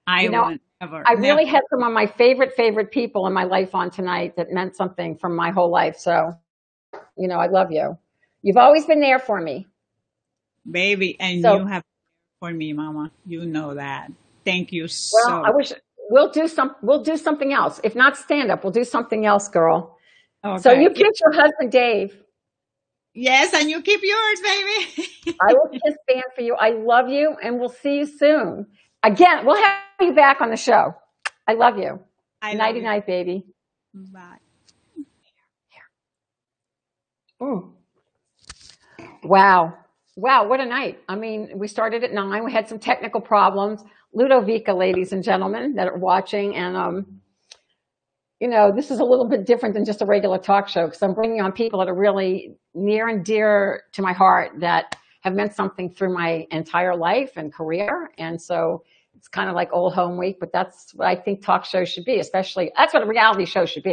I won't ever. I really had some of my favorite people in my life on tonight that meant something from my whole life. So, you know, I love you. You've always been there for me. Baby, and you have been for me, Mama. You know that. Thank you so Well, I wish we'll do something else. If not stand up, we'll do something else, girl. Okay. So you kiss your husband, Dave. Yes, and you keep yours, baby. I will kiss Van for you. I love you, and we'll see you soon. Again, we'll have you back on the show. I love you. Nighty night, baby. Bye. Ooh. Wow, what a night. I mean, we started at 9. We had some technical problems. Ludo Vika, ladies and gentlemen that are watching, and you know, this is a little bit different than just a regular talk show because I'm bringing on people that are really near and dear to my heart that have meant something through my entire life and career. And so it's kind of like old home week, but that's what I think talk shows should be, especially that's what a reality show should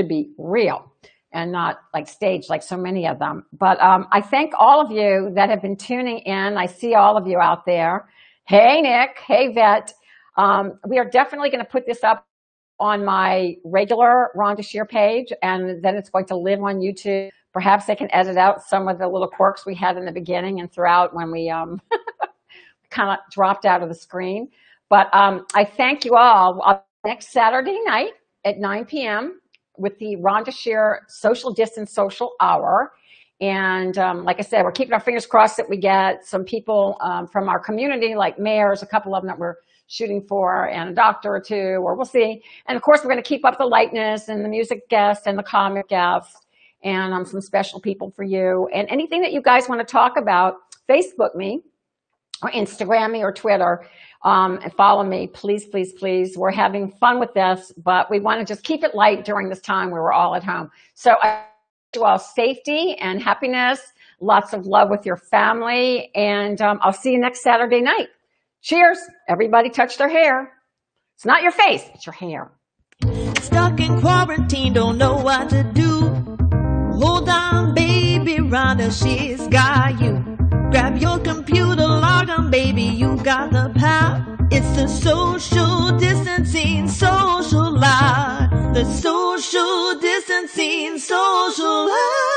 be real and not like staged like so many of them. But I thank all of you that have been tuning in. I see all of you out there. Hey, Nick. Hey, Vet. We are definitely going to put this up on my regular Rhonda Shear page, and then it's going to live on YouTube. Perhaps they can edit out some of the little quirks we had in the beginning and throughout when we kind of dropped out of the screen. But I thank you all. Next Saturday night at 9 p.m. with the Rhonda Shear Social Distance Social Hour. And like I said, we're keeping our fingers crossed that we get some people from our community, like mayors, a couple of them that we're shooting for, and a doctor or two, or we'll see. And of course, we're going to keep up the lightness and the music guests and the comic guests and some special people for you. And anything that you guys want to talk about, Facebook me or Instagram me or Twitter and follow me. Please, please, please. We're having fun with this, but we want to just keep it light during this time where we're all at home. So I wish you all safety and happiness, lots of love with your family, and I'll see you next Saturday night. Cheers. Everybody touch their hair. It's not your face, it's your hair. Stuck in quarantine, don't know what to do. Hold on, baby, Rhonda, she's got you. Grab your computer, log on, baby, you got the power. It's the social distancing, social life. The social distancing, social life.